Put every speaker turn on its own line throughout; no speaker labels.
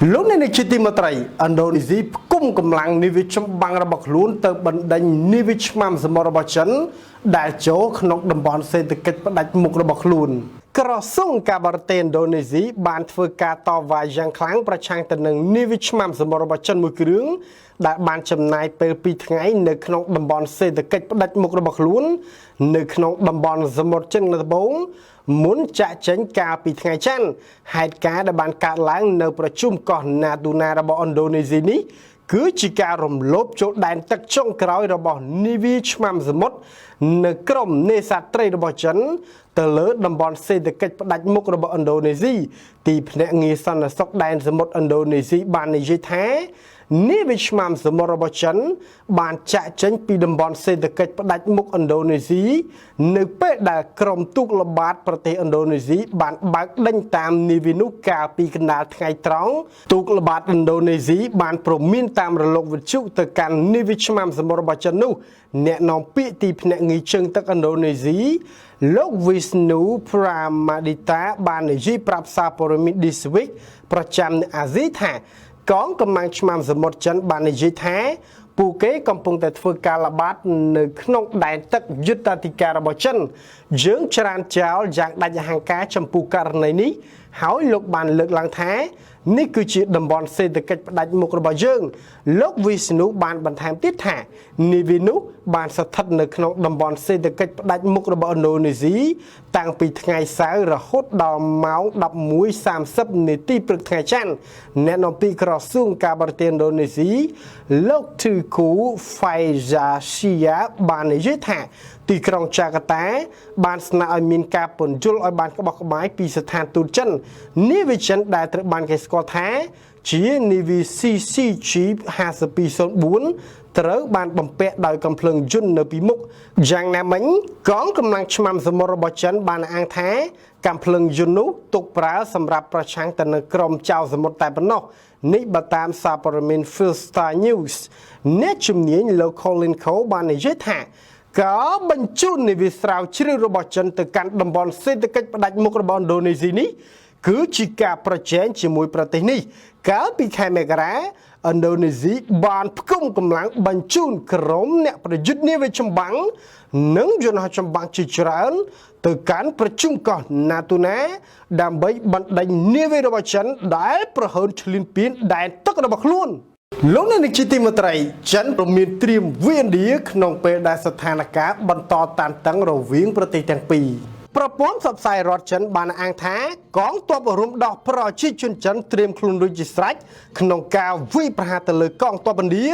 លោកអ្នកនាងជាទីមេត្រីឥណ្ឌូនេស៊ីគុំកម្លាំងនាវាចម្បាំងរបស់ខ្លួនទៅបណ្ដេញនាវាឆ្មាំសមុទ្ររបស់ចិនដែលចូលក្នុងតំបន់សេដ្ឋកិច្ចផ្ដាច់មុខរបស់ខ្លួនក្រសួងការបរទេសឥណ្ឌូនេស៊ីបានធ្វើការតវ៉ាយ៉ាងខ្លាំងប្រឆាំងទៅនឹងនាវាឆ្មាំសមុទ្ររបស់ចិនមួយគ្រឿងដែលបានចំណាយពេល2ថ្ងៃនៅក្នុងតំបន់សេដ្ឋកិច្ចផ្ដាច់មុខរបស់ខ្លួននៅក្នុងតំបន់សមុទ្រចិនត្បូងមុនចាក់ចេញកាលពីថ្ងៃច័ន្ទហេតុការណ៍ដែលបានកើតឡើងនៅប្រជុំកោះណាទូណារបស់ឥណ្ឌូនេស៊ីនេះគឺជាការរំលោភចូលដែនទឹកចុងក្រោយរបស់នាវាឆ្មាំសមុទ្រនៅក្រមនេសាទត្រីរបស់ចិនទៅលើតំបន់សេដ្ឋកិច្ចផ្ដាច់មុខរបស់ឥណ្ឌូនេស៊ីទីភ្នាក់ងារសន្តិសុខដែនសមុទ្រឥណ្ឌូនេស៊ីបាននិយាយថានាវាឆ្មាំសមុទ្ររបស់ចិនបានចាក់ចេញពីតំបន់សេដ្ឋកិច្ចផ្ដាច់មុខឥណ្ឌូនេស៊ីនៅពេលដែលក្រុមទូកល្បាតប្រទេសឥណ្ឌូនេស៊ីបានបើកដេញតាមនាវានោះកាលពីកណ្ដាលថ្ងៃត្រង់ទូកល្បាតឥណ្ឌូនេស៊ីបានព្រមានតាមរលកវិទ្យុទៅកាន់នាវាឆ្មាំសមុទ្ររបស់ចិននោះអ្នកនាំពាក្យទីភ្នាក់ងារជើងទឹកឥណ្ឌូនេស៊ីលោក Wisnu Pramadita បាននិយាយប្រាប់សារព័ត៌មាន This Week ប្រចាំនៅអាស៊ីថាកងកម្លាំងឆ្មាំសមុទ្រចិនបាននិយាយថាពួកគេកំពុងតែធ្វើការល្បាតនៅក្នុងដែនទឹកយុទ្ធសាស្ត្ររបស់ចិនយើងច្រានចោលយ៉ាងដាច់អហង្ការចំពោះករណីនេះហើយលោកបានលើកឡើងថានេះគឺជាតំបន់សេដ្ឋកិច្ចផ្ដាច់មុខរបស់យើងលោក Wisnu បានបន្ថែមទៀតថានាវានោះបានស្ថិតនៅក្នុងតំបន់សេដ្ឋកិច្ចផ្ដាច់មុខរបស់ឥណ្ឌូនេស៊ីតាំងពីថ្ងៃសៅរ៍រហូតដល់ម៉ោង 11:30 នាទីព្រឹកថ្ងៃច័ន្ទអ្នកនាំពាក្យក្រសួងការបរទេសឥណ្ឌូនេស៊ីលោក Teuku Faizasyah បាននិយាយថាទីក្រុងចាកាតាបានស្នើឲ្យមានការពន្យល់ឲ្យបានក្បោះក្បាយពីស្ថានទូតចិននាវាចិនដែលត្រូវបានគេស្គាល់ថាជានាវា CCG 5204ត្រូវបានបំពាក់ដោយកាំភ្លើងយន្តនៅពីមុខយ៉ាងណាមិញកងកម្លាំងឆ្មាំសមុទ្ររបស់ចិនបានអះអាងថាកាំភ្លើងយន្តនោះទុកប្រើសម្រាប់ប្រឆាំងទៅនឹងក្រុមចៅសមុទ្រតែប៉ុណ្ណោះនេះបើតាមសារព័ត៌មាន Philstar News អ្នកជំនាញលោក Colin Cole បាននិយាយថាការបញ្ជូននាវាស្រាវជ្រាវរបស់ចិនទៅកាន់តំបន់សេដ្ឋកិច្ចផ្ដាច់មុខរបស់ឥណ្ឌូនេស៊ីនេះគឺជាការប្រជែងជាមួយប្រទេសនេះកាលពីខែមករាឥណ្ឌូនេស៊ីបានផ្គុំកម្លាំងបញ្ជូនក្រុមអ្នកប្រយុទ្ធនាវាចម្បាំងនិងយន្តហោះចម្បាំងជាច្រើនទៅកាន់ប្រជុំកោះណាទូណាដើម្បីបណ្ដេញនាវារបស់ចិនដែលប្រហើនឈ្លានពានដែនទឹករបស់ខ្លួនលោកអ្នកនាងជាទីមេត្រីចិនព្រមានត្រៀមវាឥណ្ឌាក្នុងពេលដែលស្ថានភាពបន្តតានតឹងរវាងប្រទេសទាំងពីរប្រព័ន្ធផ្សព្វផ្សាយរដ្ឋចិនបានអះអាងថាកងទ័ពរួមដោះប្រជាជនចិនត្រៀមខ្លួនរួចជាស្រេចក្នុងការវាយប្រហារទៅលើកងទ័ពឥណ្ឌា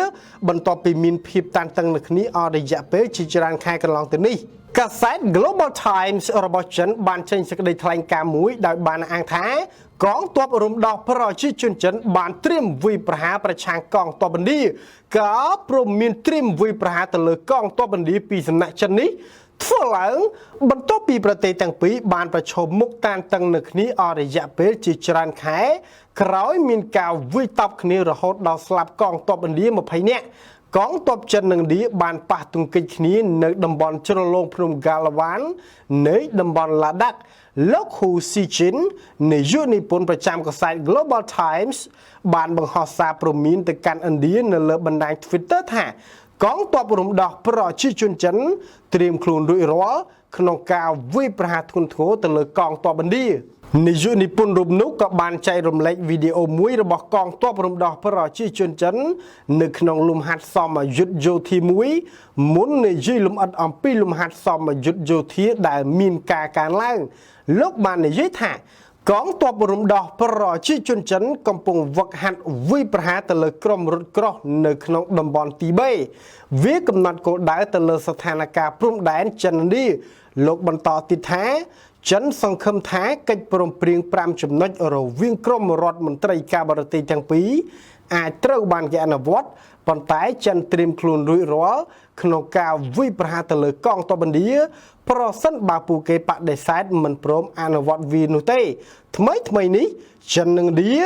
បន្ទាប់ពីមានភាពតានតឹងនៅគ្នាអស់រយៈពេលជាច្រើនខែកន្លងទៅនេះកាសែត Global Times របស់ចិនបានចេញសេចក្តីថ្លែងការណ៍មួយដោយបានអះអាងថាកងទ័ពរំដោះប្រជាជនចិនបានត្រៀមវាយប្រហារប្រឆាំងកងទ័ពឥណ្ឌាក៏ព្រមមានត្រៀមវាយប្រហារទៅលើកងទ័ពឥណ្ឌាពីសំណាក់ចិននេះធ្វើឡើងបន្ទាប់ពីប្រទេសទាំងពីរបានប្រឈមមុខតានតឹងនៅគ្នាអស់រយៈពេលជាច្រើនខែក្រោយមានការវាយតប់គ្នារហូតដល់ស្លាប់កងទ័ពឥណ្ឌា20នាក់កងទ័ពចិននិងឥណ្ឌាបានប៉ះទង្គិចគ្នានៅតំបន់ជ្រលងភ្នំហ្គាឡាវ៉ាននៃតំបន់ឡាដាក់លោកហ៊ូស៊ីជីននាយកនិពន្ធប្រចាំកាសែត Global Times បានបង្ហោះសារព្រមានទៅកាន់ឥណ្ឌានៅលើបណ្ដាញ Twitter ថាកងទ័ពរំដោះប្រជាជនចិនត្រៀមខ្លួនរួចរាល់ក្នុងការវាយប្រហារធ្ងន់ធ្ងរទៅលើកងទ័ពឥណ្ឌានាយកនិពន្ធរូបនោះក៏បានចែករំលែកវីដេអូមួយរបស់កងទ័ពរំដោះប្រជាជនចិននៅក្នុងលំហាត់សមយុទ្ធយោធាមួយមុននិយាយលម្អិតអំពីលំហាត់សមយុទ្ធយោធាដែលមានការកើនឡើងលោកបាននិយាយថាកងទ័ពរំដោះប្រជាជនចិនកំពុងវឹកហាត់វាយប្រហារទៅលើក្រុមរថក្រោះនៅក្នុងតំបន់ទីបេវាកំណត់គោលដៅទៅលើស្ថានភាពព្រំដែនចិនឥណ្ឌាលោកបន្តទៀតថាចិនសង្ឃឹមថាកិច្ចព្រមព្រៀង5ចំណុចរវាងក្រុមរដ្ឋមន្ត្រីការបរទេសទាំងពីរអាចត្រូវបានគេអនុវត្តប៉ុន្តែចិនត្រៀមខ្លួនរួចរាល់ក្នុងការវាយប្រហារទៅលើកងទ័ពឥណ្ឌាប្រសិនបើពួកគេបដិសេធមិនព្រមអនុវត្តវានោះទេថ្មីនេះចិននិងឥណ្ឌា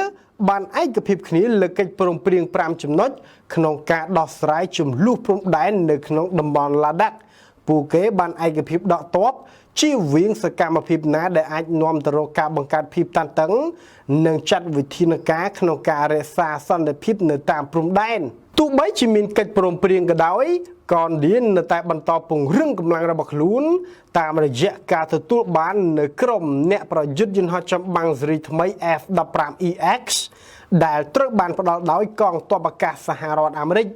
បានឯកភាពគ្នាលើកិច្ចព្រមព្រៀង5ចំណុចក្នុងការដោះស្រាយជម្លោះព្រំដែននៅក្នុងតំបន់ឡាដាក់ ពួកគេបានឯកភាពដកទ័ពជៀសវាងសកម្មភាពណាដែលអាចនាំទៅរកការបង្កើតភាពតានតឹងនិងចាត់វិធានការក្នុងការរក្សាសន្តិភាពនៅតាមព្រំដែនទោះបីជាមានកិច្ចព្រមព្រៀងក៏ដោយក៏ឥណ្ឌានៅតែបន្តពង្រឹងកម្លាំងរបស់ខ្លួនតាមរយៈការទទួលបាននៅក្រុមអ្នកប្រយុទ្ធយន្តហោះចម្បាំងស៊េរីថ្មី F-15EX ដែលត្រូវបានផ្ដល់ដោយកងទ័ពអាកាសសហរដ្ឋអាមេរិក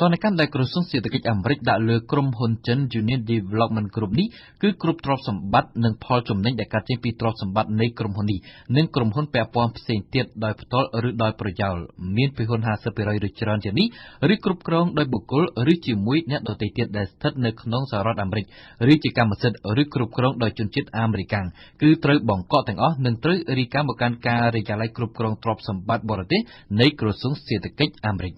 តនកម្មដែលក្រសួងសេដ្ឋកិច្ចអាមេរិកដាក់លើក្រុមហ៊ុនចិន Union Development Group នេះគឺគ្រប់ទ្រព្យសម្បត្តិនិងផលចំណេញដែលកើតចេញពីទ្រព្យសម្បត្តិនៃក្រុមហ៊ុននេះនិងក្រុមហ៊ុនពាក់ព័ន្ធផ្សេងទៀតដោយផ្ទាល់ឬដោយប្រយោលមានពីហ៊ុន 50% ឬច្រើនជាងនេះឬគ្រប់គ្រងដោយបុគ្គលឬជាមួយអ្នកដទៃទៀតដែលស្ថិតនៅក្នុងសហរដ្ឋអាមេរិកឬជាកម្មសិទ្ធិឬគ្រប់គ្រងដោយជនជាតិអាមេរិកាំងគឺត្រូវបង្កក់ទាំងអស់និងត្រូវរាយការណ៍មកកាន់ការិយាល័យគ្រប់គ្រងទ្រព្យសម្បត្តិបរទេសនៃក្រសួងសេដ្ឋកិច្ចអាមេរិក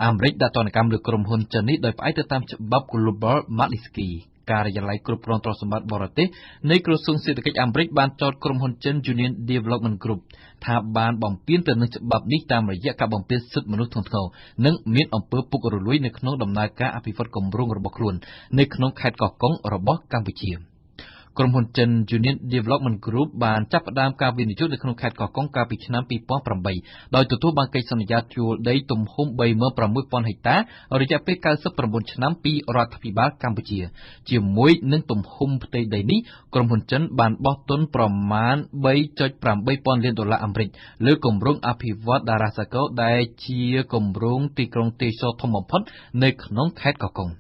អាមេរិកដាក់ទណ្ឌកម្មលើក្រុមហ៊ុនចិននេះដោយផ្អែកទៅតាមច្បាប់ Global Magnitsky ការិយាល័យគ្រប់គ្រងទ្រព្យសម្បត្តិបរទេសនៃក្រសួងសេដ្ឋកិច្ចអាមេរិកបានចោទក្រុមហ៊ុនចិន Union Development Group ថាបានបំពានទៅនឹងច្បាប់នេះតាមរយៈការបំពានសិទ្ធិមនុស្សធ្ងន់ធ្ងរនិងមានអំពើពុករលួយនៅក្នុងដំណើរការអភិវឌ្ឍគម្រោងរបស់ខ្លួននៅក្នុងខេត្តកោះកុងរបស់កម្ពុជាក្រុមហ៊ុនចិន Union Development Group បានចាប់ផ្ដើមការវិនិយោគនៅក្នុងខេត្តកោះកុងកាលពីឆ្នាំ2008ដោយទទួលបានកិច្ចសន្យាជួលដីទំហំ 36,000 ហិកតារយៈពេល99ឆ្នាំពីរដ្ឋាភិបាលកម្ពុជាជាមួយនឹងទំហំផ្ទៃដីនេះក្រុមហ៊ុនចិនបានបោះទុនប្រមាណ $3.8 ពាន់លានអាមេរិកលើគម្រោងអភិវឌ្ឍតារាសាគរដែលជាគម្រោងទីក្រុងទេសចរណ៍ធំបំផុតនៅក្នុងខេត្តកោះកុង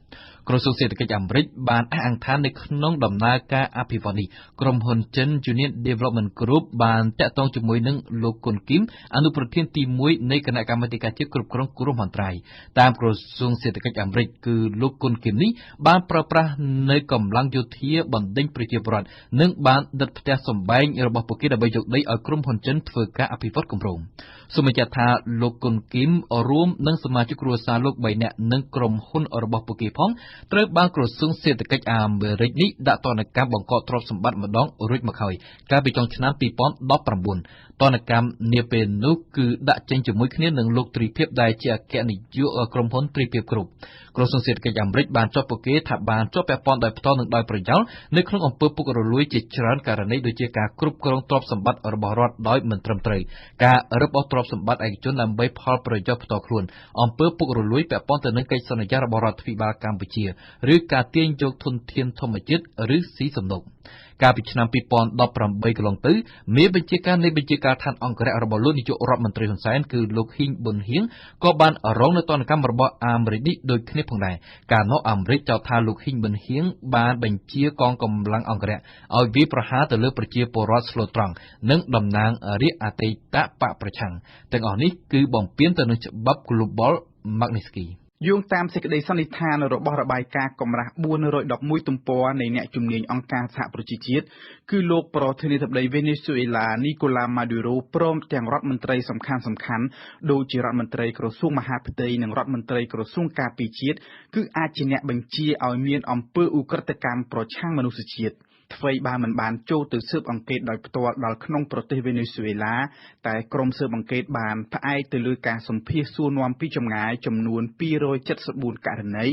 ក្រសួងសេដ្ឋកិច្ចអាមេរិកបានអះអាងថានៅក្នុងដំណើរការអភិវឌ្ឍនេះក្រុមហ៊ុនចិន Union Development Group បានតាក់ទងជាមួយនឹងលោកគុនគីមអនុប្រធានទី1នៃគណៈកម្មាធិការជាតិគ្រប់គ្រងគ្រោះមហន្តរាយតាមក្រសួងសេដ្ឋកិច្ចអាមេរិកគឺលោកគុនគីមនេះបានប្រើប្រាស់នៅកម្លាំងយោធាបណ្ដេញប្រជាពលរដ្ឋនិងបានដិតផ្ទះសម្បែងរបស់ពួកគេដើម្បីយកដីឲ្យក្រុមហ៊ុនចិនធ្វើការអភិវឌ្ឍគម្រោងសូមបញ្ជាក់ថាលោកគុនគីមរួមនឹងសមាជិកគ្រួសារលោក3នាក់និងក្រុមហ៊ុនរបស់ពួកគេផងត្រូវបានក្រសួងសេដ្ឋកិច្ចអាមេរិកនេះដាក់ទណ្ឌកម្មបង្កកទ្រព្យសម្បត្តិម្ដងរួចមកហើយកាលពីចុងឆ្នាំ2019ទណ្ឌកម្មនាពេលនោះគឺដាក់ចេញជាមួយគ្នានឹងលោកទ្រីភិបដែលជាអគ្គនាយកក្រុមហ៊ុនទ្រីភិបគ្រប់ក្រសួងសេដ្ឋកិច្ចអាមេរិកបានចោទពួកគេថាបានជាប់ពាក់ព័ន្ធដោយផ្ទាល់និងដោយប្រយោលនៅក្នុងអំពើពុករលួយជាច្រើនករណីដូចជាការគ្រប់គ្រងទ្រព្យសម្បត្តិរបស់រដ្ឋដោយមិនត្រឹមត្រូវការរឹបអូសទ្រព្យសម្បត្តិឯកជនដើម្បីផលប្រយោជន៍ផ្ទាល់ខ្លួនអំពើពុករលួយពាក់ព័ន្ធទៅនឹងកិច្ចសន្យារបស់រដ្ឋាភិបាលកម្ពុជាឬការទាញយកធនធានធម្មជាតិឬស៊ីសំណុកកាលពីឆ្នាំ2018កន្លងទៅមេបញ្ជាការនៃបញ្ជាការដ្ឋានអង្គរៈរបស់លោកនាយករដ្ឋមន្ត្រីហ៊ុនសែនគឺលោកហ៊ីងប៊ុនហៀងក៏បានរងនៅទណ្ឌកម្មរបស់អាមេរិកនេះដូចគ្នាផងដែរកាលនោះអាមេរិកចោទថាលោកហ៊ីងប៊ុនហៀងបានបញ្ជាកងកម្លាំងអង្គរៈឲ្យវាយប្រហារទៅលើប្រជាពលរដ្ឋស្លូតត្រង់និងតំណាងរាស្ត្រអតីតបកប្រឆាំងទាំងអស់នេះគឺបំពានទៅនឹងច្បាប់ Global Magnitsky
យោងតាមសេចក្តីសន្និដ្ឋានរបស់របាយការណ៍កម្រាស់411ទំព័រនៃអ្នកជំនាញអង្គការសហប្រជាជាតិគឺលោកប្រធានាធិបតីវេណេស៊ុយអេឡានីកូឡាម៉ាឌូរ៉ូព្រមទាំងរដ្ឋមន្ត្រីសំខាន់ៗដូចជារដ្ឋមន្ត្រីក្រសួងមហាផ្ទៃនិងរដ្ឋមន្ត្រីក្រសួងការពារជាតិគឺអាចជាអ្នកបញ្ជាឲ្យមានអំពើឧក្រិដ្ឋកម្មប្រឆាំងមនុស្សជាតិថ្មីបើមិនបានចូលទៅស៊ើបអង្កេតដោយផ្ទាល់ដល់ក្នុងប្រទេសវេណេស៊ុយអេឡាតែក្រុមស៊ើបអង្កេតបានផ្អែកទៅលើការសម្ភាសសួរនាំពីចម្ងាយចំនួន274ករណី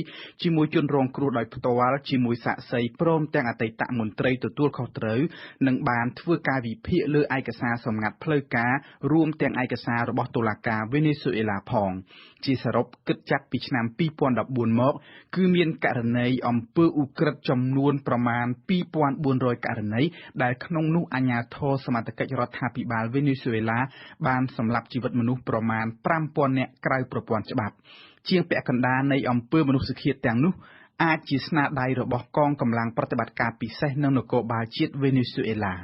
ជាមួយជនរងគ្រោះដោយផ្ទាល់ជាមួយសាក្សីព្រមទាំងអតីតមន្ត្រីទទួលខុសត្រូវនិងបានធ្វើការវិភាគលើឯកសារសម្ងាត់ផ្លូវការរួមទាំងឯកសាររបស់តុលាការវេណេស៊ុយអេឡាផងជាសរុបគិតចាប់ពីឆ្នាំ2014មកគឺមានករណីអំពើឧក្រិដ្ឋចំនួនប្រមាណ2400ករណីដែលក្នុងនោះអាជ្ញាធរសមត្ថកិច្ចរដ្ឋាភិបាលវេណេស៊ុយអេឡាបានសម្លាប់ជីវិតមនុស្សប្រមាណ5000នាក់ក្រៅប្រព័ន្ធច្បាប់ជាងពាក់កណ្ដាលនៃអំពើមនុស្សឃាតទាំងនោះអាចជាស្នាដៃរបស់កងកម្លាំងប្រតិបត្តិការពិសេសនៅនគរបាលជាតិវេណេស៊ុយអេឡា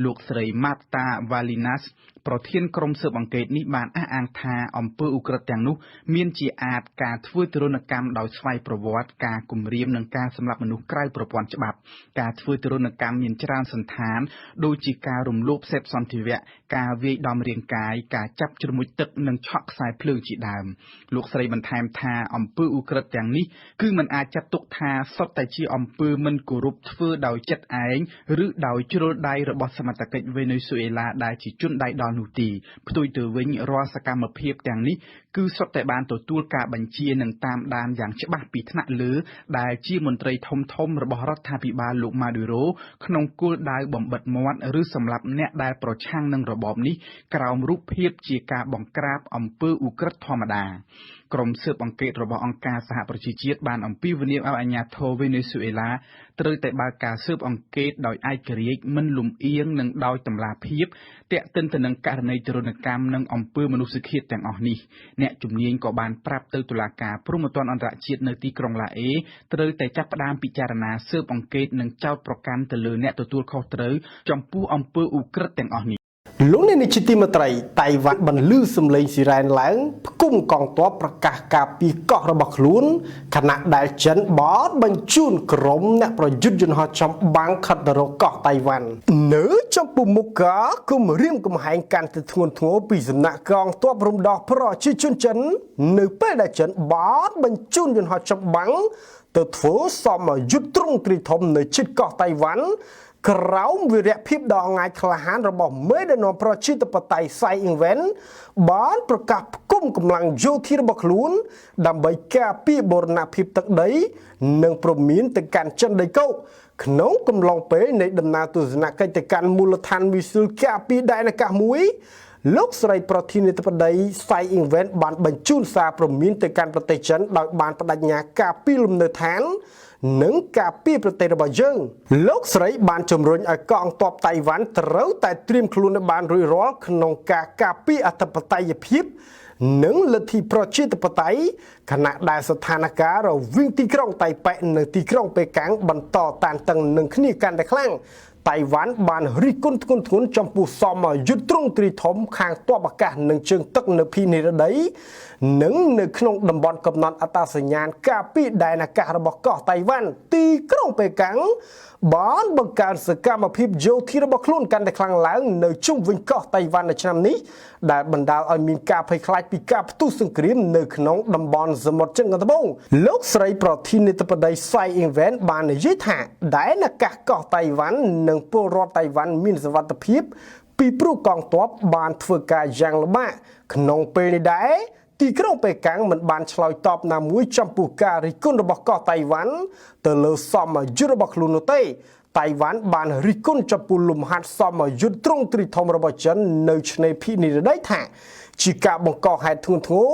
លោកស្រី Marta Valinas ប្រធានក្រុមស៊ើបអង្កេតនេះបានអះអាងថាអំពើឧក្រិដ្ឋទាំងនោះមានជាអាចការធ្វើទរណកម្មដោយស្វ័យប្រវត្តិការគំរាមនិងការសម្លាប់មនុស្សក្រៅប្រព័ន្ធច្បាប់ការធ្វើទរណកម្មមានច្រើនសន្តានដូចជាការរំលោភសេពសន្តិវៈការវាយដំរាងកាយការចាប់ជ្រមុជទឹកនិងឆក់ខ្សែភ្លើងជាដើមលោកស្រីបន្ថែមថាអំពើឧក្រិដ្ឋទាំងនេះគឺមិនអាចចាត់ទុកថាសុទ្ធតែជាអំពើមិនគោរពធ្វើដោយចិត្តឯងឬដោយជ្រុលដៃរបស់សមត្ថកិច្ចវេណេស៊ុយអេឡាដែលជាជនដៃដល់ នោះទេផ្ទុយទៅវិញរាល់សកម្មភាពទាំងនេះគឺសុទ្ធតែបានទទួលការបញ្ជានិងតាមដានយ៉ាងច្បាស់ពីថ្នាក់លើដែលជាមន្ត្រីធំរបស់រដ្ឋាភិបាលលោកម៉ាឌូរ៉ូក្នុងគោលដៅបំបិទមាត់ឬសម្លាប់អ្នកដែលប្រឆាំងនឹងរបបនេះក្រោមរូបភាពជាការបង្ក្រាបអំពើឧក្រិដ្ឋធម្មតាក្រុមស៊ើបអង្កេតរបស់អង្គការសហប្រជាជាតិបានអំពាវនាវឲ្យអាជ្ញាធរវេណេស៊ុយអេឡាត្រូវតែបើកការស៊ើបអង្កេតដោយឯករាជ្យមិនលំអៀងនិងដោយតម្លាភាពទាក់ទិនទៅនឹងករណីទរណកម្មនិងអំពើមនុស្សឃាតទាំងអស់នេះអ្នកជំនាញក៏បានប្រាប់ទៅតុលាការព្រហ្មទណ្ឌអន្តរជាតិនៅទីក្រុងឡាអេត្រូវតែចាប់ផ្ដើមពិចារណាស៊ើបអង្កេតនិងចោទប្រកាន់ទៅលើអ្នកទទួលខុសត្រូវចំពោះអំពើឧក្រិដ្ឋទាំងអស់នេះ
លោកអ្នកនាយកទីមេត្រីតៃវ៉ាន់បន្លឺសម្លេងស៊ីរ៉ែនឡើងផ្គុំកងទ័ពប្រកាសការពីកោះរបស់ខ្លួនខណៈដែលចិនបតបញ្ជូនក្រុមអ្នកប្រយុទ្ធយន្តហោះចំបាំងខិតទៅរកកោះតៃវ៉ាន់នៅចំពោះមុខការគំរាមកំហែងកាន់តែធ្ងន់ធ្ងរពីសំណាក់កងទ័ពរំដោះប្រជាជនចិននៅពេលដែលចិនបតបញ្ជូនយន្តហោះចំបាំងទៅធ្វើសមយុទ្ធទ្រង់ទ្រីធំនៅជិតកោះតៃវ៉ាន់ក្រោមវីរភាពដ៏អង្អាចក្លាហានរបស់មេដឹកនាំប្រជាធិបតេយ្យសៃអ៊ីងវែនបានប្រកាសផ្គុំកម្លាំងយោធារបស់ខ្លួនដើម្បីការពារបូរណភាពទឹកដីនិងព្រមានទៅកាន់ចិនដីគោកក្នុងកំឡុងពេលនៃដំណើរទស្សនកិច្ចទៅកាន់មូលដ្ឋានមីស៊ីលការពារដែនអាកាសមួយលោកស្រីប្រធានាធិបតីសៃអ៊ីងវែនបានបញ្ជូនសារព្រមានទៅកាន់ប្រទេសចិនដោយបានបដិញ្ញាការពារលំនៅឋាននិងការពារប្រទេសរបស់យើងលោកស្រីបានជំរុញឲ្យកងទ័ពតៃវ៉ាន់ត្រូវតែត្រៀមខ្លួនឲ្យបានរួចរាល់ក្នុងការការពារអធិបតេយ្យភាពនិងលទ្ធិប្រជាធិបតេយ្យខណៈដែលស្ថានភាពរវាងទីក្រុងតៃប៉េនិងទីក្រុងប៉េកាំងបន្តតានតឹងនឹងគ្នាកាន់តែខ្លាំងតៃវ៉ាន់បានរិះគន់ធ្ងន់ធ្ងរចំពោះសមយុទ្ធទ្រង់ទ្រីធំខាងទ័ពអាកាសនិងជើងទឹកនៅភីនិរដីនិងនៅក្នុងតំបន់កំណត់អត្តសញ្ញាណការពារដែនអាកាសរបស់កោះតៃវ៉ាន់ទីក្រុងប៉េកាំងបានបង្កើនសកម្មភាពយោធារបស់ខ្លួនកាន់តែខ្លាំងឡើងនៅជុំវិញកោះតៃវ៉ាន់នៅឆ្នាំនេះដែលបណ្ដាលឲ្យមានការភ័យខ្លាចពីការផ្ទុះសង្គ្រាមនៅក្នុងតំបន់សមុទ្រចិនខាងត្បូងលោកស្រីប្រធានាធិបតីសៃអ៊ីងវែនបាននិយាយថាដែនអាកាសកោះតៃវ៉ាន់និងពលរដ្ឋតៃវ៉ាន់មានសុវត្ថិភាពពីព្រោះកងទ័ពបានធ្វើការយ៉ាងលំបាកក្នុងពេលនេះដែរទីក្រុងប៉េកាំងមិនបានឆ្លើយតបណាមួយចំពោះការរិះគន់របស់កោះតៃវ៉ាន់ទៅលើសមយុទ្ធរបស់ខ្លួននោះទេតៃវ៉ាន់បានរិះគន់ចំពោះលំហាត់សមយុទ្ធទ្រង់ទ្រីធំរបស់ចិននៅឆ្នេរភីនិរដីថាជាការបង្កហេតុធ្ងន់ធ្ងរ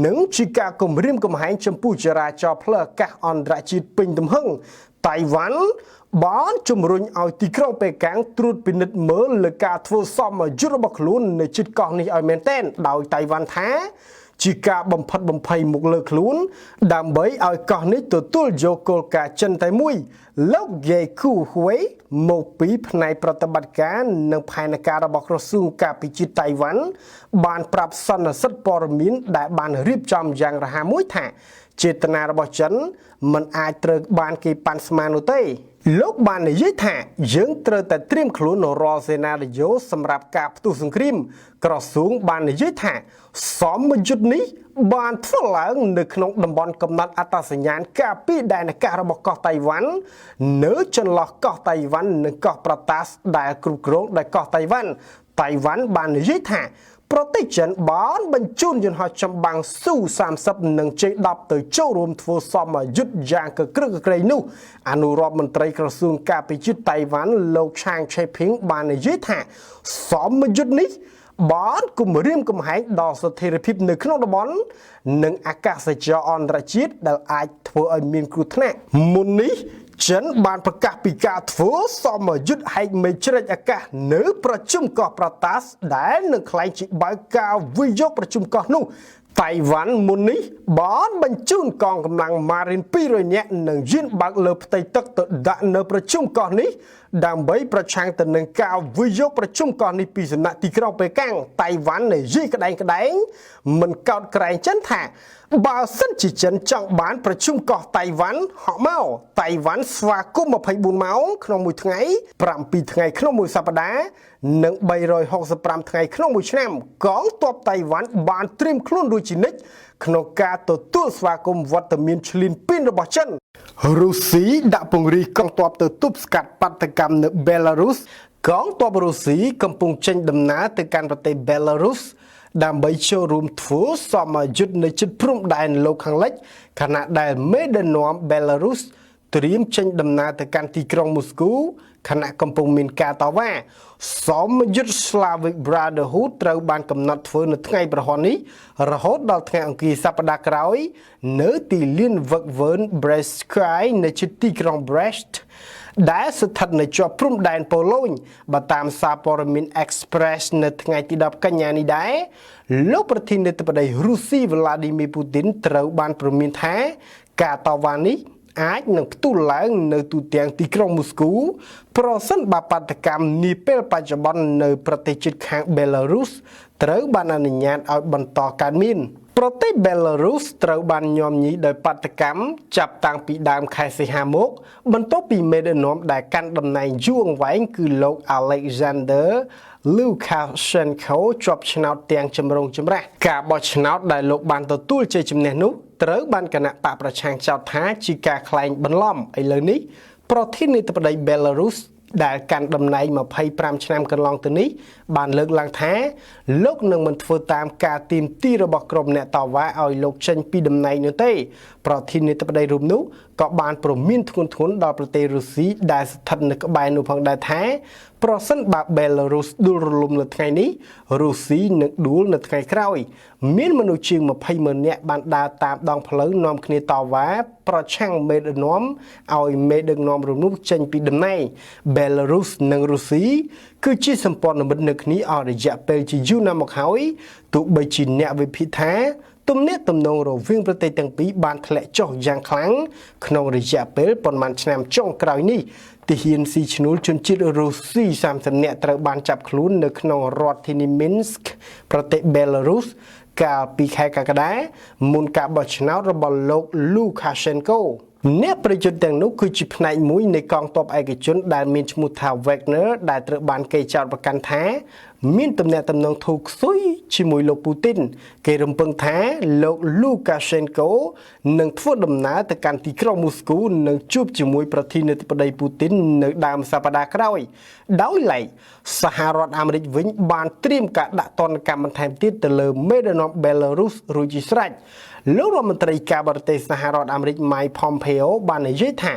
និងជាការគំរាមកំហែងចំពោះចរាចរណ៍ផ្លូវអាកាសអន្តរជាតិពេញទំហឹងតៃវ៉ាន់បានជំរុញឲ្យទីក្រុងប៉េកាំងត្រួតពិនិត្យមើលលើការធ្វើសមយុទ្ធរបស់ខ្លួននៅជិតកោះនេះឲ្យមែនទែនដោយតៃវ៉ាន់ថាជាការបំផិតបំភ័យមកលើខ្លួនដើម្បីឲ្យកោះនេះទទួលយកគោលការណ៍ចិនតែមួយលោកយេគូហ៊ុយមកពីផ្នែកប្រតិបត្តិការនិងផែនការរបស់ក្រសួងការពារជាតិតៃវ៉ាន់បានប្រាប់សន្និសីទព័ត៌មានដែលបានរៀបចំយ៉ាងរហ័សមួយថាចេតនារបស់ចិនមិនអាចត្រូវបានគេប៉ាន់ស្មាននោះទេលោកបាននិយាយថាយើងត្រូវតែត្រៀមខ្លួនរាល់សេណារីយ៉ូសម្រាប់ការផ្ទុះសង្គ្រាមក្រសួងបាននិយាយថាសមយុទ្ធនេះបានធ្វើឡើងនៅក្នុងតំបន់កំណត់អត្តសញ្ញាណការពារដែនអាកាសរបស់កោះតៃវ៉ាន់នៅចន្លោះកោះតៃវ៉ាន់និងកោះប្រតាសដែលគ្រប់គ្រងដោយកោះតៃវ៉ាន់បាននិយាយថាប្រទេសចិនបានបញ្ជូនយន្តហោះចម្បាំងស៊ូ30និងជ័យ10ទៅចូលរួមធ្វើសមយុទ្ធយ៉ាងកក្រឹកកក្រែងនោះអនុរដ្ឋមន្ត្រីក្រសួងការពារជាតិតៃវ៉ាន់លោកឆាងឆេភីងបាននិយាយថាសមយុទ្ធនេះបានគំរាមកំហែងដល់ស្ថិរភាពនៅក្នុងតំបន់និងអាកាសចរណ៍អន្តរជាតិដែលអាចធ្វើឲ្យមានគ្រោះថ្នាក់មុននេះចិនបានប្រកាសពីការធ្វើសមយុទ្ធហែកមេជ្រែកអាកាសនៅប្រជុំកោះប្រតាសដែលនឹងក្លែងជាបើកការវិនិយោគប្រជុំកោះនោះតៃវ៉ាន់មុននេះបានបញ្ជូនកងកម្លាំងម៉ារីន200នាក់និងយានបើកលើផ្ទៃទឹកទៅដាក់នៅប្រជុំកោះនេះដើម្បីប្រឆាំងទៅនឹងការវិនិយោគប្រជុំកោះនេះពីសំណាក់ទីក្រុងប៉េកាំងតៃវ៉ាន់និយាយក្តែងមិនកោតក្រែងចិនថាបើសិនជាចិនចង់បានប្រជុំកោះតៃវ៉ាន់ហក់មកតៃវ៉ាន់ស្វាគមន៍24ម៉ោងក្នុងមួយថ្ងៃ7ថ្ងៃក្នុងមួយសប្តាហ៍និង365ថ្ងៃក្នុងមួយឆ្នាំកងទ័ពតៃវ៉ាន់បានត្រៀមខ្លួនរួចជានិច្ចក្នុងការទទួលស្វាគមន៍វត្តមានឈ្លានពានរបស់ចិនរុស្ស៊ីដាក់ពង្រាយកងទ័ពទៅទប់ស្កាត់បាតុកម្មនៅបេឡារុស កងទ័ពរុស្ស៊ីកំពុងចេញដំណើរទៅកាន់ប្រទេស Belarus ដើម្បីចូលរួមធ្វើសមយុទ្ធនៅជិតព្រំដែនលោកខាងលិចខណៈដែលមេដឹកនាំ Belarus ត្រៀមចេញដំណើរទៅកាន់ទីក្រុងមូស្គូខណៈកំពុងមានការតវ៉ាសមយុទ្ធ Slavic Brotherhood ត្រូវបានកំណត់ធ្វើនៅថ្ងៃប្រហ័ននេះរហូតដល់ថ្ងៃអង្គារសប្តាហ៍ក្រោយនៅទីលានវឹកវើ Brestskaya នៅជិតទីក្រុង Brest ដែលស្ថិតនៅជាប់ព្រំដែនប៉ូឡូញបើតាមសារព័ត៌មាន Express នៅថ្ងៃទី10កញ្ញានេះដែរលោកប្រធានាធិបតីរុស្ស៊ី Vladimir Putin ត្រូវបានព្រមានថាការតវ៉ានេះអាចនឹងផ្ទុះឡើងនៅទូទាំងទីក្រុងមូស្គូប្រសិនបើបាតកម្មនាពេលបច្ចុប្បន្ននៅប្រទេសជិតខាង Belarus ត្រូវបានអនុញ្ញាតឲ្យបន្តកើតមានប្រទេស Belarus ត្រូវបានញោមញីដោយបាតកម្មចាប់តាំងពីដើមខែសីហាមកបន្ទាប់ពីមេដឹកនាំដែលកាន់តំណែងយូរអង្វែងគឺលោក Alexander Lukashenko ជាប់ឆ្នោតទាំងចម្រុងចម្រាស់ការបោះឆ្នោតដែលលោកបានទទួលជ័យជំនះនោះត្រូវបានគណៈបកប្រឆាំងចោទថាជាការក្លែងបន្លំឥឡូវនេះប្រធានាធិបតី Belarus ដែលកាន់តំណែង25ឆ្នាំកន្លងទៅនេះបានលើកឡើងថាលោកនឹងមិនធ្វើតាមការទាមទាររបស់ក្រុមអ្នកតវ៉ាឲ្យលោកចេញពីតំណែងនោះទេប្រធានាធិបតីរូបនោះក៏បានព្រមានធ្ងន់ធ្ងរដល់ប្រទេសរុស្ស៊ីដែលស្ថិតនៅក្បែរនោះផងដែរថាប្រសិនបើ Belarus ដួលរលំនៅថ្ងៃនេះរុស្ស៊ីនឹងដួលនៅថ្ងៃក្រោយមានមនុស្សជាង20,000នាក់បានដើរតាមដងផ្លូវនាំគ្នាតវ៉ាប្រឆាំងមេដឹកនាំឲ្យមេដឹកនាំរូបនោះចេញពីតំណែង Belarus និងរុស្ស៊ីគឺជាសម្ព័ន្ធមិត្តនៅគ្នាអស់រយៈពេលជាយូរណាស់មកហើយទោះបីជាអ្នកវិភាគថាទំនាក់ទំនងរវាងប្រទេសទាំងពីរបានធ្លាក់ចុះយ៉ាងខ្លាំងក្នុងរយៈពេលប៉ុន្មានឆ្នាំចុងក្រោយនេះទាហានស៊ីឈ្នួលជនជាតិរុស្ស៊ី30នាក់ត្រូវបានចាប់ខ្លួននៅក្នុងរដ្ឋធានី Minsk ប្រទេស Belarus កាលពីខែកក្កដាមុនការបោះឆ្នោតរបស់លោក Lukashenko អ្នកប្រយុទ្ធទាំងនោះគឺជាផ្នែកមួយនៃកងទ័ពឯកជនដែលមានឈ្មោះថា Wagner ដែលត្រូវបានគេចោទប្រកាន់ថាមានទំនាក់ទំនងធូរខ្សុយជាមួយលោកពូទីនគេរំពឹងថាលោក Lukashenko នឹងធ្វើដំណើរទៅកាន់ទីក្រុងមូស្គូនិងជួបជាមួយប្រធានាធិបតីពូទីននៅដើមសប្តាហ៍ក្រោយដោយឡែកសហរដ្ឋអាមេរិកវិញបានត្រៀមការដាក់ទណ្ឌកម្មបន្ថែមទៀតទៅលើមេដឹកនាំ Belarus រួចជាស្រេចលោករដ្ឋមន្ត្រីការបរទេសសហរដ្ឋអាមេរិក Mike Pompeo បាននិយាយថា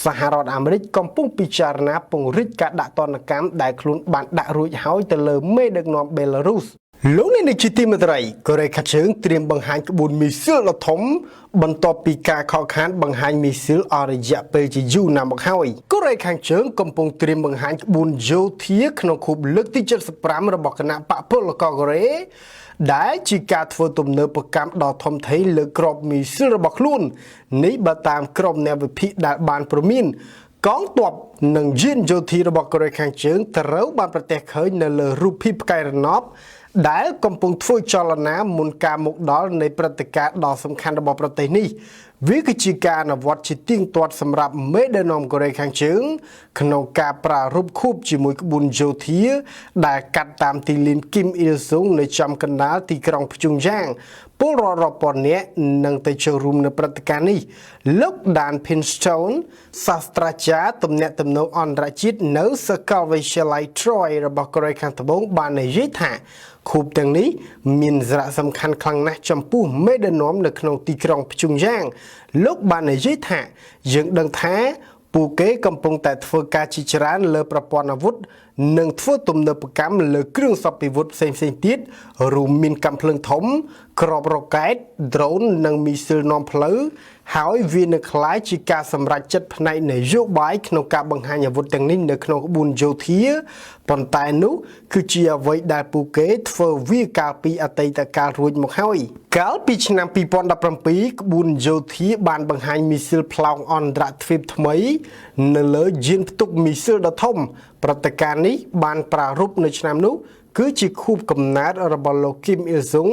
សហរដ្ឋអាមេរិកកំពុងពិចារណាពង្រីកការដាក់ទណ្ឌកម្មដែលខ្លួនបានដាក់រួចហើយទៅលើមេដឹកនាំ Belarus លោកនាយកទីមេត្រីកូរ៉េខាងជើងត្រៀមបង្ហាញក្បួនមីស៊ីលដ៏ធំបន្ទាប់ពីការខកខានបង្ហាញមីស៊ីលអស់រយៈពេលជាយូរណាស់មកហើយកូរ៉េខាងជើងកំពុងត្រៀមបង្ហាញក្បួនយោធាក្នុងខួបលើកទី75របស់គណៈបកពលករកូរ៉េដែលជាការធ្វើទំនើបកម្មដ៏ធំធេងលើក្របមីស៊ីលរបស់ខ្លួននេះបើតាមក្រុមអ្នកវិភាគដែលបានព្រមានកងទ័ពនិងយានយោធារបស់កូរ៉េខាងជើងត្រូវបានប្រទះឃើញនៅលើរូបភាពផ្កាយរណបដែលកំពុងធ្វើចលនាមុនការមកដល់នៃព្រឹត្តិការណ៍ដ៏សំខាន់របស់ប្រទេសនេះវាគឺជាការអនុវត្តជាទៀងទាត់សម្រាប់មេដឹកនាំកូរ៉េខាងជើងក្នុងការប្រារព្ធខួបជាមួយក្បួនយោធាដែលកាត់តាមទីលាន Kim Il Sung នៅចំកណ្ដាលទីក្រុងព្យុងយ៉ាងពលរដ្ឋរាប់ពាន់នាក់នឹងទៅចូលរួមនៅព្រឹត្តិការណ៍នេះលោក Dan Pinstone សាស្ត្រាចារ្យទំនាក់ទំនងអន្តរជាតិនៅសាកលវិទ្យាល័យ Troy របស់កូរ៉េខាងត្បូងបាននិយាយថាខួបទាំងនេះមានសារៈសំខាន់ខ្លាំងណាស់ចំពោះមេដឹកនាំនៅក្នុងទីក្រុងព្យុងយ៉ាងលោកបាននិយាយថាយើងដឹងថាពួកគេកំពុងតែធ្វើការជាច្រើនលើប្រព័ន្ធអាវុធនិងធ្វើទំនើបកម្មលើគ្រឿងសព្វវុធផ្សេងៗទៀតរួមមានកាំភ្លើងធំគ្រាប់រ៉ុកែត drone និងមីស៊ីលនាំផ្លូវហើយវានឹងក្លាយជាការសម្រេចចិត្តផ្នែកនយោបាយក្នុងការបង្ហាញអាវុធទាំងនេះនៅក្នុងក្បួនយោធាប៉ុន្តែនោះគឺជាអ្វីដែលពួកគេធ្វើវាកាលពីអតីតកាលរួចមកហើយកាលពីឆ្នាំ2017ក្បួនយោធាបានបង្ហាញមីស៊ីលផ្លោងអន្តរទ្វីបថ្មីនៅលើយានផ្ទុកមីស៊ីលដ៏ធំព្រឹត្តិការណ៍នេះបានប្រារព្ធនៅឆ្នាំនោះគឺជាខួបកំណើតរបស់លោក Kim Il Sung